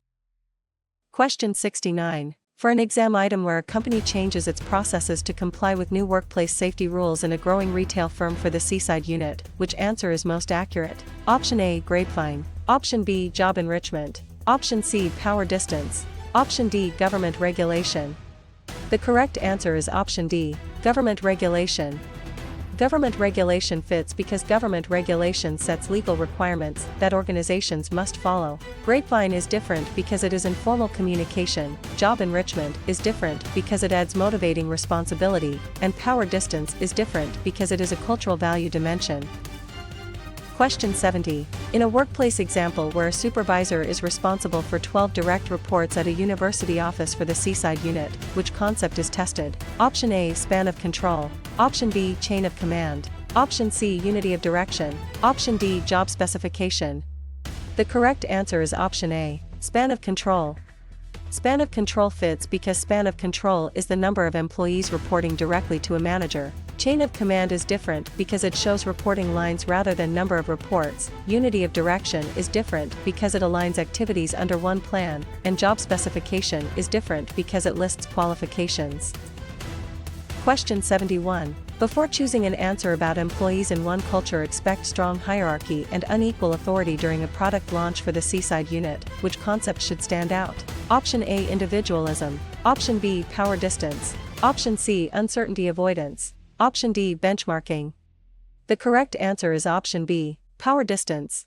Question 69. For an exam item where a company changes its processes to comply with new workplace safety rules in a growing retail firm for the Seaside unit, which answer is most accurate? Option A, grapevine. Option B, job enrichment. Option C, power distance. Option D, government regulation. The correct answer is option D, government regulation. Government regulation fits because government regulation sets legal requirements that organizations must follow. Grapevine is different because it is informal communication, job enrichment is different because it adds motivating responsibility, and power distance is different because it is a cultural value dimension. Question 70. In a workplace example where a supervisor is responsible for 12 direct reports at a university office for the Seaside unit, which concept is tested? Option A, span of control. Option B, chain of command. Option C, unity of direction. Option D, job specification. The correct answer is option A, span of control. Span of control fits because span of control is the number of employees reporting directly to a manager. Chain of command is different because it shows reporting lines rather than number of reports. Unity of direction is different because it aligns activities under one plan, and job specification is different because it lists qualifications. Question 71. Before choosing an answer about employees in one culture, expect strong hierarchy and unequal authority during a product launch for the Seaside unit, which concept should stand out? Option A, individualism. Option B, power distance. Option C, uncertainty avoidance. Option D, benchmarking. The correct answer is option B, power distance.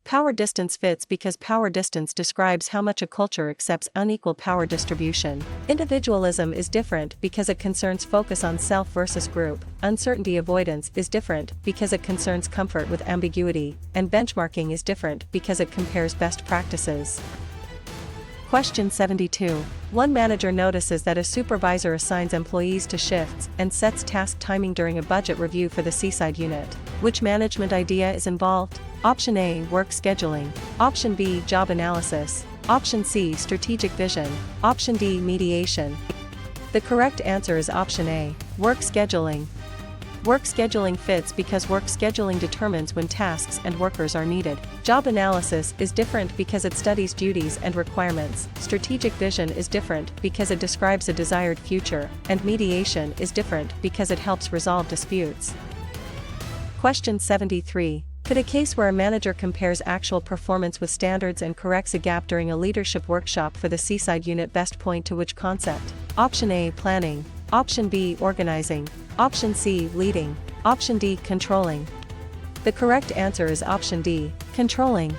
Power distance fits because power distance describes how much a culture accepts unequal power distribution. Individualism is different because it concerns focus on self versus group. Uncertainty avoidance is different because it concerns comfort with ambiguity, and benchmarking is different because it compares best practices. Question 72. One manager notices that a supervisor assigns employees to shifts and sets task timing during a budget review for the Seaside unit. Which management idea is involved? Option A, work scheduling. Option B, job analysis. Option C, strategic vision. Option D, mediation. The correct answer is option A, work scheduling. Work scheduling fits because work scheduling determines when tasks and workers are needed. Job analysis is different because it studies duties and requirements. Strategic vision is different because it describes a desired future, and mediation is different because it helps resolve disputes. Question 73. Could a case where a manager compares actual performance with standards and corrects a gap during a leadership workshop for the Seaside unit best point to which concept? Option A, planning. Option B, organizing. Option C, leading. Option D, controlling. The correct answer is option D, controlling.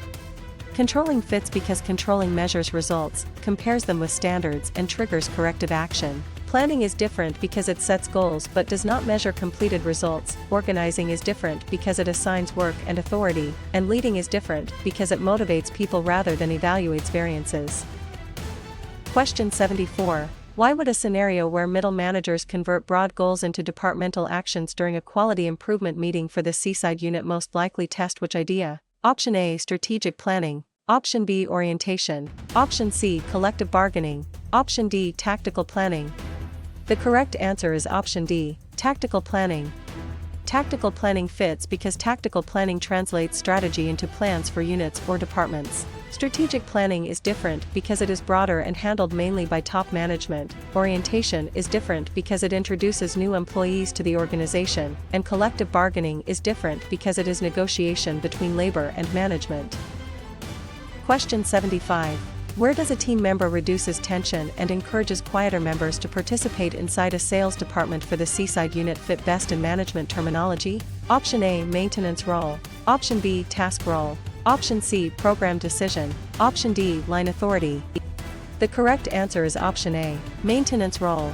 Controlling fits because controlling measures results, compares them with standards, and triggers corrective action. Planning is different because it sets goals but does not measure completed results. Organizing is different because it assigns work and authority, and leading is different because it motivates people rather than evaluates variances. Question 74. Why would a scenario where middle managers convert broad goals into departmental actions during a quality improvement meeting for the Seaside unit most likely test which idea? Option A, strategic planning. Option B, orientation. Option C, collective bargaining. Option D, tactical planning. The correct answer is option D, tactical planning. Tactical planning fits because tactical planning translates strategy into plans for units or departments. Strategic planning is different because it is broader and handled mainly by top management. Orientation is different because it introduces new employees to the organization, and collective bargaining is different because it is negotiation between labor and management. Question 75. Where does a team member reduces tension and encourages quieter members to participate inside a sales department for the Seaside unit fit best in management terminology? Option A, maintenance role. Option B, task role. Option C, program decision. Option D, line authority. The correct answer is option A, maintenance role.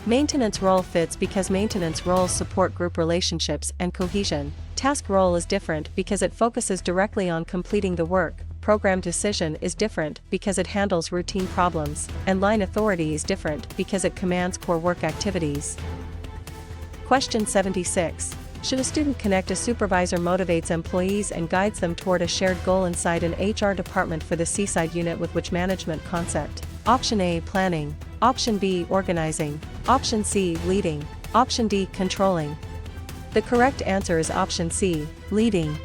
Maintenance role fits because maintenance roles support group relationships and cohesion. Task role is different because it focuses directly on completing the work. Program decision is different because it handles routine problems, and line authority is different because it commands core work activities. Question 76. Should a student connect a supervisor motivates employees and guides them toward a shared goal inside an HR department for the Seaside unit with which management concept? Option A, planning. Option B, organizing. Option C, leading. Option D, controlling. The correct answer is option C, leading.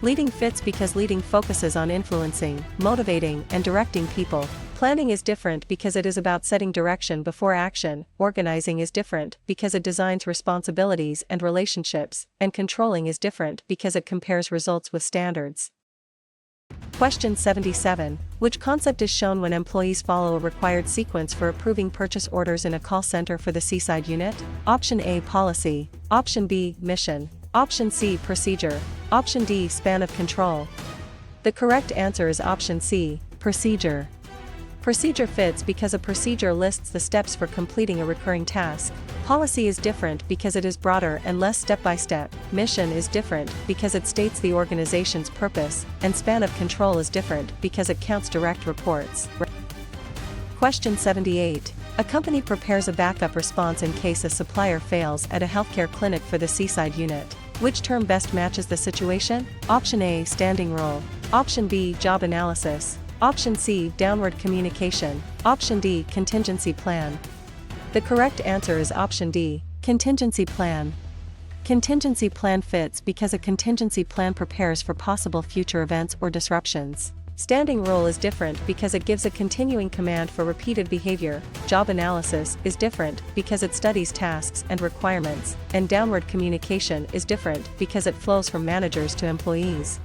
Leading fits because leading focuses on influencing, motivating, and directing people. Planning is different because it is about setting direction before action. Organizing is different because it designs responsibilities and relationships, and controlling is different because it compares results with standards. Question 77. Which concept is shown when employees follow a required sequence for approving purchase orders in a call center for the Seaside unit? Option A, policy. Option B, mission. Option C, procedure. Option D, span of control. The correct answer is option C, procedure. Procedure fits because a procedure lists the steps for completing a recurring task. Policy is different because it is broader and less step-by-step. Mission is different because it states the organization's purpose, and span of control is different because it counts direct reports. Question 78. A company prepares a backup response in case a supplier fails at a healthcare clinic for the Seaside unit. Which term best matches the situation? Option A, standing role. Option B, job analysis. Option C, downward communication. Option D, contingency plan. The correct answer is option D, contingency plan. Contingency plan fits because a contingency plan prepares for possible future events or disruptions. Standing role is different because it gives a continuing command for repeated behavior. Job analysis is different because it studies tasks and requirements, and downward communication is different because it flows from managers to employees.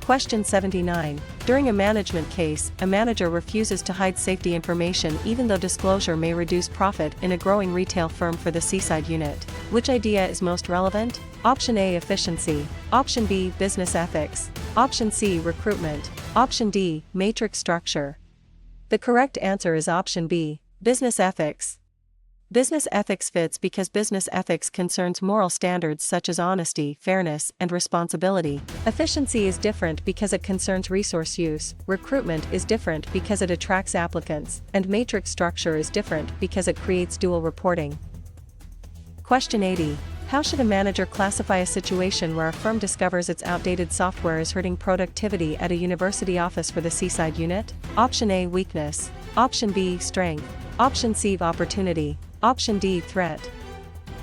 Question 79. During a management case, a manager refuses to hide safety information even though disclosure may reduce profit in a growing retail firm for the Seaside unit. Which idea is most relevant? Option A, efficiency. Option B, business ethics. Option C, recruitment. Option D, matrix structure. The correct answer is option B, business ethics. Business ethics fits because business ethics concerns moral standards such as honesty, fairness, and responsibility. Efficiency is different because it concerns resource use. Recruitment is different because it attracts applicants, and matrix structure is different because it creates dual reporting. Question 80. How should a manager classify a situation where a firm discovers its outdated software is hurting productivity at a university office for the Seaside unit? Option A, weakness. Option B, strength. Option C, opportunity. Option D, threat.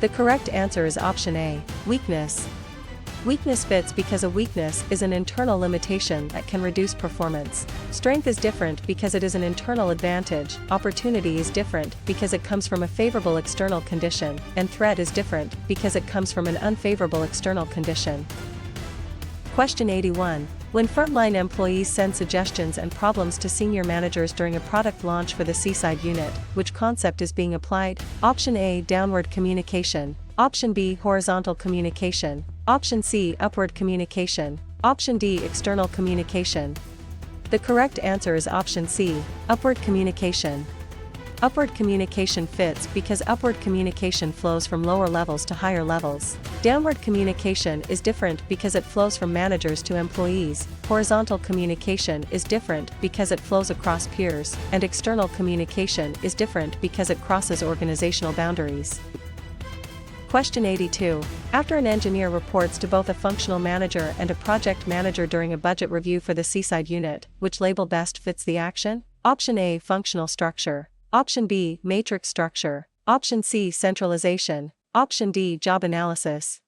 The correct answer is option A, weakness. Weakness fits because a weakness is an internal limitation that can reduce performance. Strength is different because it is an internal advantage. Opportunity is different because it comes from a favorable external condition, and threat is different because it comes from an unfavorable external condition. Question 81. When frontline employees send suggestions and problems to senior managers during a product launch for the Seaside unit, which concept is being applied? Option A, downward communication. Option B, horizontal communication. Option C, upward communication. Option D, external communication. The correct answer is option C, upward communication. Upward communication fits because upward communication flows from lower levels to higher levels. Downward communication is different because it flows from managers to employees. Horizontal communication is different because it flows across peers, and external communication is different because it crosses organizational boundaries. Question 82. After an engineer reports to both a functional manager and a project manager during a budget review for the Seaside unit, which label best fits the action? Option A, functional structure. Option B, matrix structure. Option C, centralization. Option D, job analysis.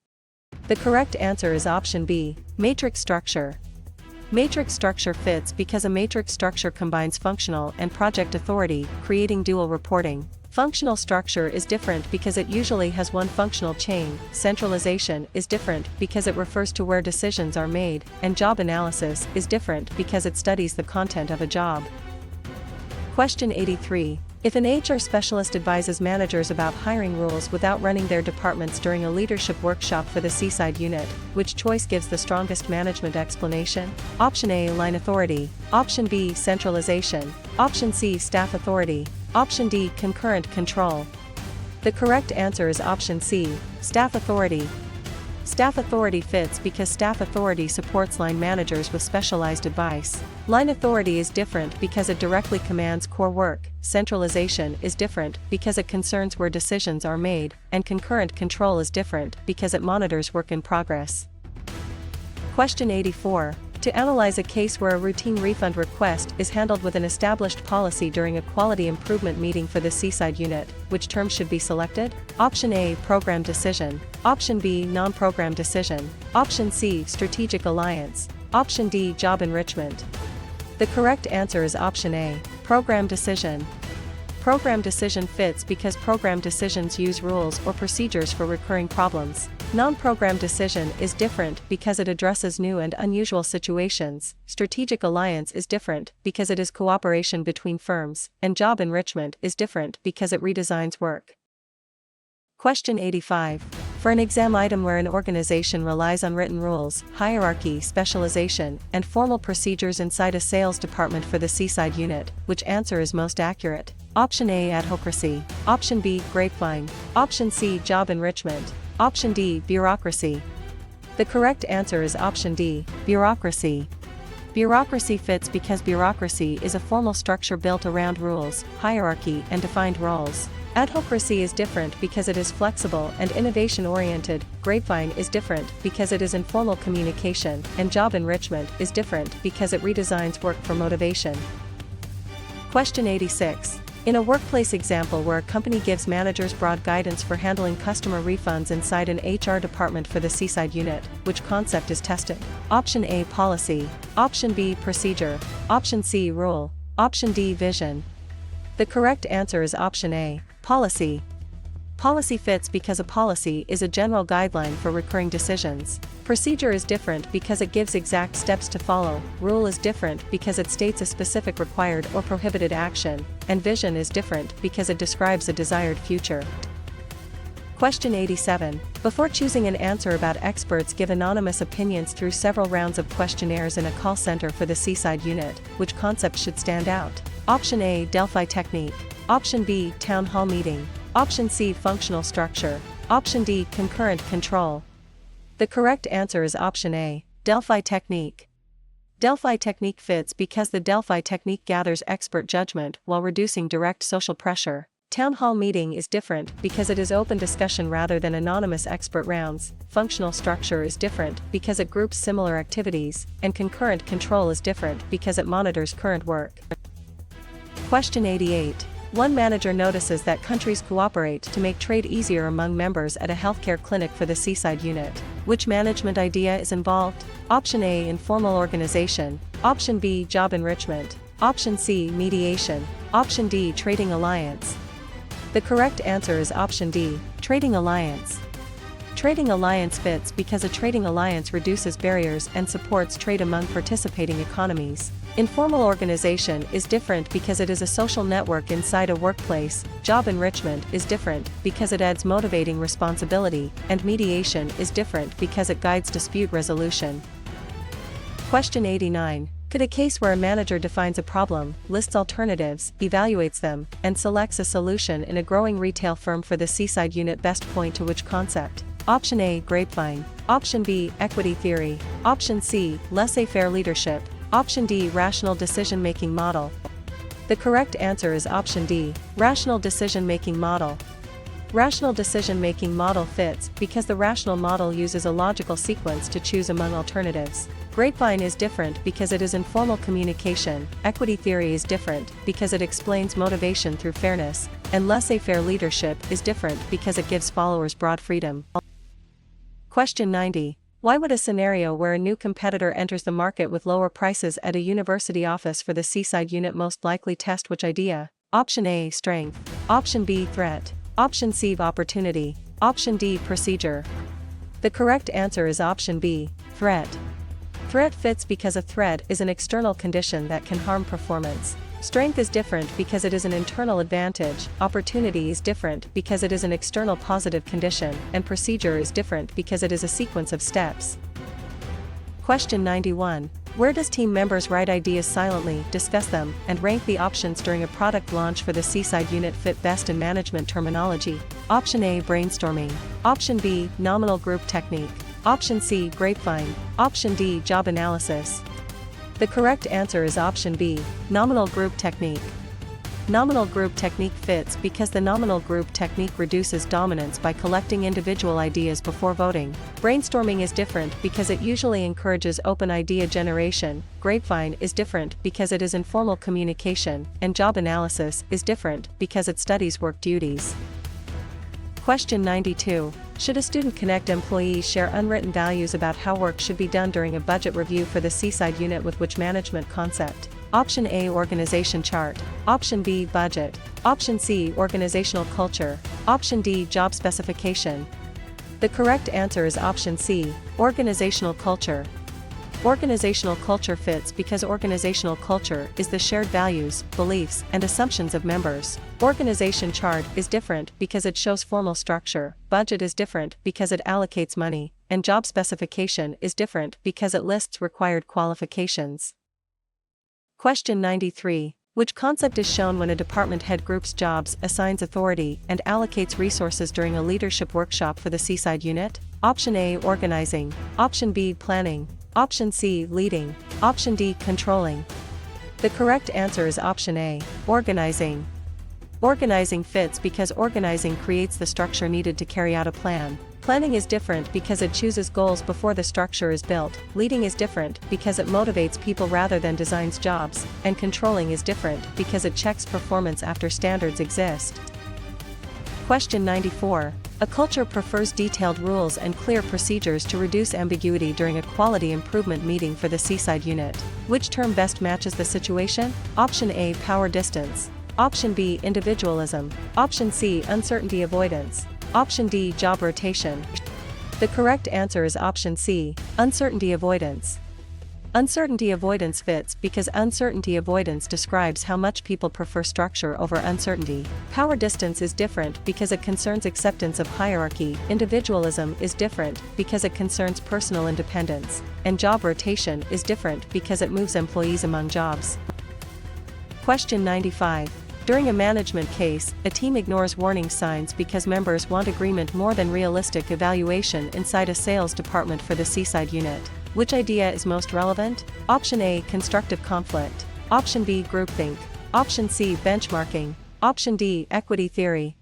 The correct answer is option B, matrix structure. Matrix structure fits because a matrix structure combines functional and project authority, creating dual reporting. Functional structure is different because it usually has one functional chain. Centralization is different because it refers to where decisions are made, and job analysis is different because it studies the content of a job. Question 83. If an HR specialist advises managers about hiring rules without running their departments during a leadership workshop for the Seaside unit, which choice gives the strongest management explanation? Option A, line authority. Option B, centralization. Option C, staff authority. Option D, concurrent control. The correct answer is option C, staff authority. Staff authority fits because staff authority supports line managers with specialized advice. Line authority is different because it directly commands core work. Centralization is different because it concerns where decisions are made, and concurrent control is different because it monitors work in progress. Question 84. To analyze a case where a routine refund request is handled with an established policy during a quality improvement meeting for the Seaside unit, which term should be selected? Option A, program decision. Option B, non-program decision. Option C, strategic alliance. Option D, job enrichment. The correct answer is option A, program decision. Program decision fits because program decisions use rules or procedures for recurring problems. Non-program decision is different because it addresses new and unusual situations. Strategic alliance is different because it is cooperation between firms, and job enrichment is different because it redesigns work. Question 85. For an exam item where an organization relies on written rules, hierarchy, specialization, and formal procedures inside a sales department for the Seaside unit, which answer is most accurate? Option A, adhocracy. Option B, grapevine. Option C, job enrichment. Option D, bureaucracy. The correct answer is option D, bureaucracy. Bureaucracy fits because bureaucracy is a formal structure built around rules, hierarchy, and defined roles. Adhocracy is different because it is flexible and innovation-oriented. Grapevine is different because it is informal communication, and job enrichment is different because it redesigns work for motivation. Question 86. In a workplace example where a company gives managers broad guidance for handling customer refunds inside an HR department for the Seaside unit, which concept is tested? Option A, policy. Option B, procedure. Option C, rule. Option D, vision. The correct answer is option A, policy. Policy fits because a policy is a general guideline for recurring decisions. Procedure is different because it gives exact steps to follow. Rule is different because it states a specific required or prohibited action. And vision is different because it describes a desired future. Question 87. Before choosing an answer about experts give anonymous opinions through several rounds of questionnaires in a call center for the Seaside unit, which concept should stand out? Option A, Delphi technique. Option B, town hall meeting. Option C, functional structure. Option D, concurrent control. The correct answer is option A, Delphi technique. Delphi technique fits because the Delphi technique gathers expert judgment while reducing direct social pressure. Town hall meeting is different because it is open discussion rather than anonymous expert rounds. Functional structure is different because it groups similar activities, and concurrent control is different because it monitors current work. Question 88. One manager notices that countries cooperate to make trade easier among members at a healthcare clinic for the Seaside unit. Which management idea is involved? Option A, informal organization. Option B, job enrichment. Option C, mediation. Option D, trading alliance. The correct answer is option D, trading alliance. Trading alliance fits because a trading alliance reduces barriers and supports trade among participating economies. Informal organization is different because it is a social network inside a workplace. Job enrichment is different because it adds motivating responsibility, and mediation is different because it guides dispute resolution. Question 89. Could a case where a manager defines a problem, lists alternatives, evaluates them, and selects a solution in a growing retail firm for the Seaside unit best point to which concept? Option A, grapevine. Option B, equity theory. Option C, laissez-faire leadership. Option D, rational decision-making model. The correct answer is option D, rational decision-making model. Rational decision-making model fits because the rational model uses a logical sequence to choose among alternatives. Grapevine is different because it is informal communication. Equity theory is different because it explains motivation through fairness, and laissez-faire leadership is different because it gives followers broad freedom. Question 90. Why would a scenario where a new competitor enters the market with lower prices at a university office for the Seaside unit most likely test which idea? Option A, strength. Option B, threat. Option C, opportunity. Option D, procedure. The correct answer is option B, threat. Threat fits because a threat is an external condition that can harm performance. Strength is different because it is an internal advantage. Opportunity is different because it is an external positive condition, and procedure is different because it is a sequence of steps. Question 91. Where does team members write ideas silently, discuss them, and rank the options during a product launch for the Seaside unit fit best in management terminology? Option A, brainstorming. Option B, nominal group technique. Option C, grapevine. Option D, job analysis. The correct answer is option B, nominal group technique. Nominal group technique fits because the nominal group technique reduces dominance by collecting individual ideas before voting. Brainstorming is different because it usually encourages open idea generation. Grapevine is different because it is informal communication, and job analysis is different because it studies work duties. Question 92. Should a student connect employees share unwritten values about how work should be done during a budget review for the Seaside unit with which management concept? Option A, organization chart. Option B, budget. Option C, organizational culture. Option D, job specification. The correct answer is option C, organizational culture. Organizational culture fits because organizational culture is the shared values, beliefs, and assumptions of members. Organization chart is different because it shows formal structure, budget is different because it allocates money, and job specification is different because it lists required qualifications. Question 93. Which concept is shown when a department head groups jobs, assigns authority, and allocates resources during a leadership workshop for the Seaside unit? Option A, organizing. Option B, planning. Option C, leading. Option D, controlling. The correct answer is option A, organizing. Organizing fits because organizing creates the structure needed to carry out a plan. Planning is different because it chooses goals before the structure is built. Leading is different because it motivates people rather than designs jobs. And controlling is different because it checks performance after standards exist. Question 94. A culture prefers detailed rules and clear procedures to reduce ambiguity during a quality improvement meeting for the Seaside unit. Which term best matches the situation? Option A, power distance. Option B, individualism. Option C, uncertainty avoidance. Option D, job rotation. The correct answer is option C, uncertainty avoidance. Uncertainty avoidance fits because uncertainty avoidance describes how much people prefer structure over uncertainty. Power distance is different because it concerns acceptance of hierarchy. Individualism is different because it concerns personal independence. And job rotation is different because it moves employees among jobs. Question 95. During a management case, a team ignores warning signs because members want agreement more than realistic evaluation inside a sales department for the Seaside unit. Which idea is most relevant? Option A, constructive conflict. Option B, groupthink. Option C, benchmarking. Option D, equity theory.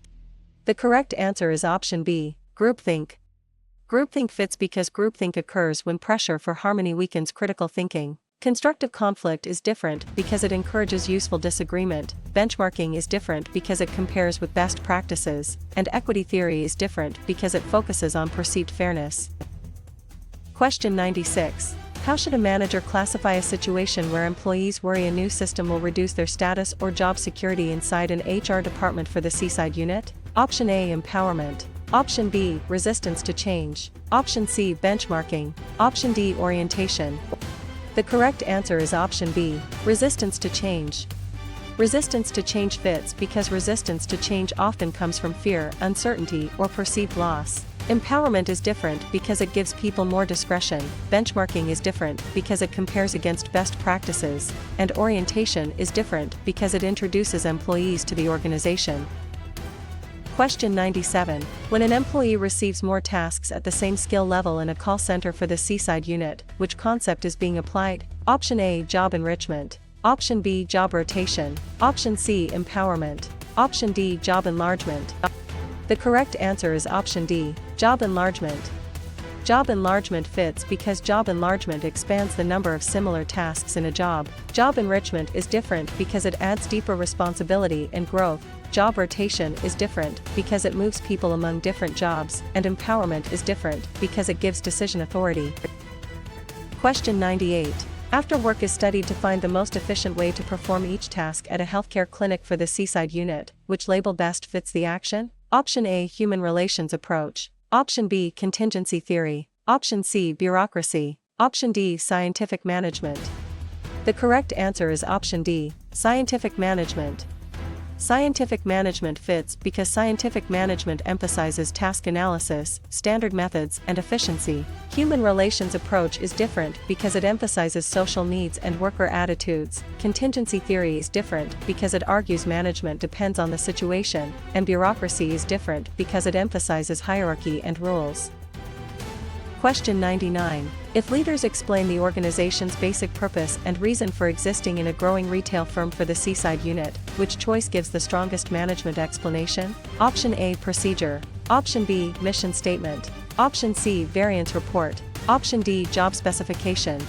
The correct answer is option B, groupthink. Groupthink fits because groupthink occurs when pressure for harmony weakens critical thinking. Constructive conflict is different because it encourages useful disagreement. Benchmarking is different because it compares with best practices, and equity theory is different because it focuses on perceived fairness. Question 96. How should a manager classify a situation where employees worry a new system will reduce their status or job security inside an HR department for the Seaside unit? Option A, empowerment. Option B, resistance to change. Option C, benchmarking. Option D, orientation. The correct answer is option B, resistance to change. Resistance to change fits because resistance to change often comes from fear, uncertainty, or perceived loss. Empowerment is different because it gives people more discretion. Benchmarking is different because it compares against best practices. And orientation is different because it introduces employees to the organization. Question 97. When an employee receives more tasks at the same skill level in a call center for the Seaside unit, which concept is being applied? Option A, job enrichment. Option B, job rotation. Option C, empowerment. Option D, job enlargement. The correct answer is option D, job enlargement. Job enlargement fits because job enlargement expands the number of similar tasks in a job. Job enrichment is different because it adds deeper responsibility and growth. Job rotation is different because it moves people among different jobs, and empowerment is different because it gives decision authority. Question 98. After work is studied to find the most efficient way to perform each task at a healthcare clinic for the Seaside unit, which label best fits the action? Option A, human relations approach. Option B, contingency theory. Option C, bureaucracy. Option D, scientific management. The correct answer is option D, scientific management. Scientific management fits because scientific management emphasizes task analysis, standard methods, and efficiency. Human relations approach is different because it emphasizes social needs and worker attitudes. Contingency theory is different because it argues management depends on the situation, and bureaucracy is different because it emphasizes hierarchy and rules. Question 99. If leaders explain the organization's basic purpose and reason for existing in a growing retail firm for the Seaside unit, which choice gives the strongest management explanation? Option A, procedure. Option B, mission statement. Option C, variance report. Option D, job specification.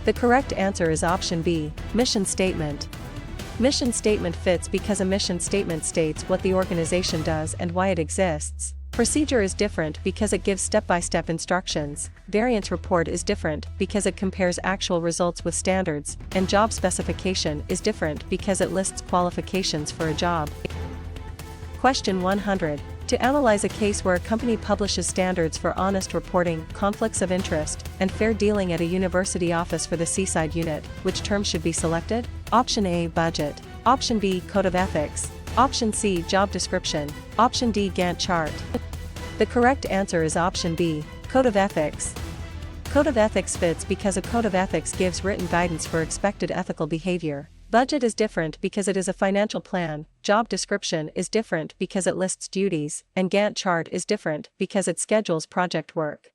The correct answer is option B, mission statement. Mission statement fits because a mission statement states what the organization does and why it exists. Procedure is different because it gives step-by-step instructions. Variance report is different because it compares actual results with standards, and job specification is different because it lists qualifications for a job. Question 100. To analyze a case where a company publishes standards for honest reporting, conflicts of interest, and fair dealing at a university office for the Seaside unit, which term should be selected? Option A, budget. Option B, code of ethics. Option C, job description. Option D, Gantt chart. The correct answer is option B, code of ethics. Code of ethics fits because a code of ethics gives written guidance for expected ethical behavior. Budget is different because it is a financial plan, job description is different because it lists duties, and Gantt chart is different because it schedules project work.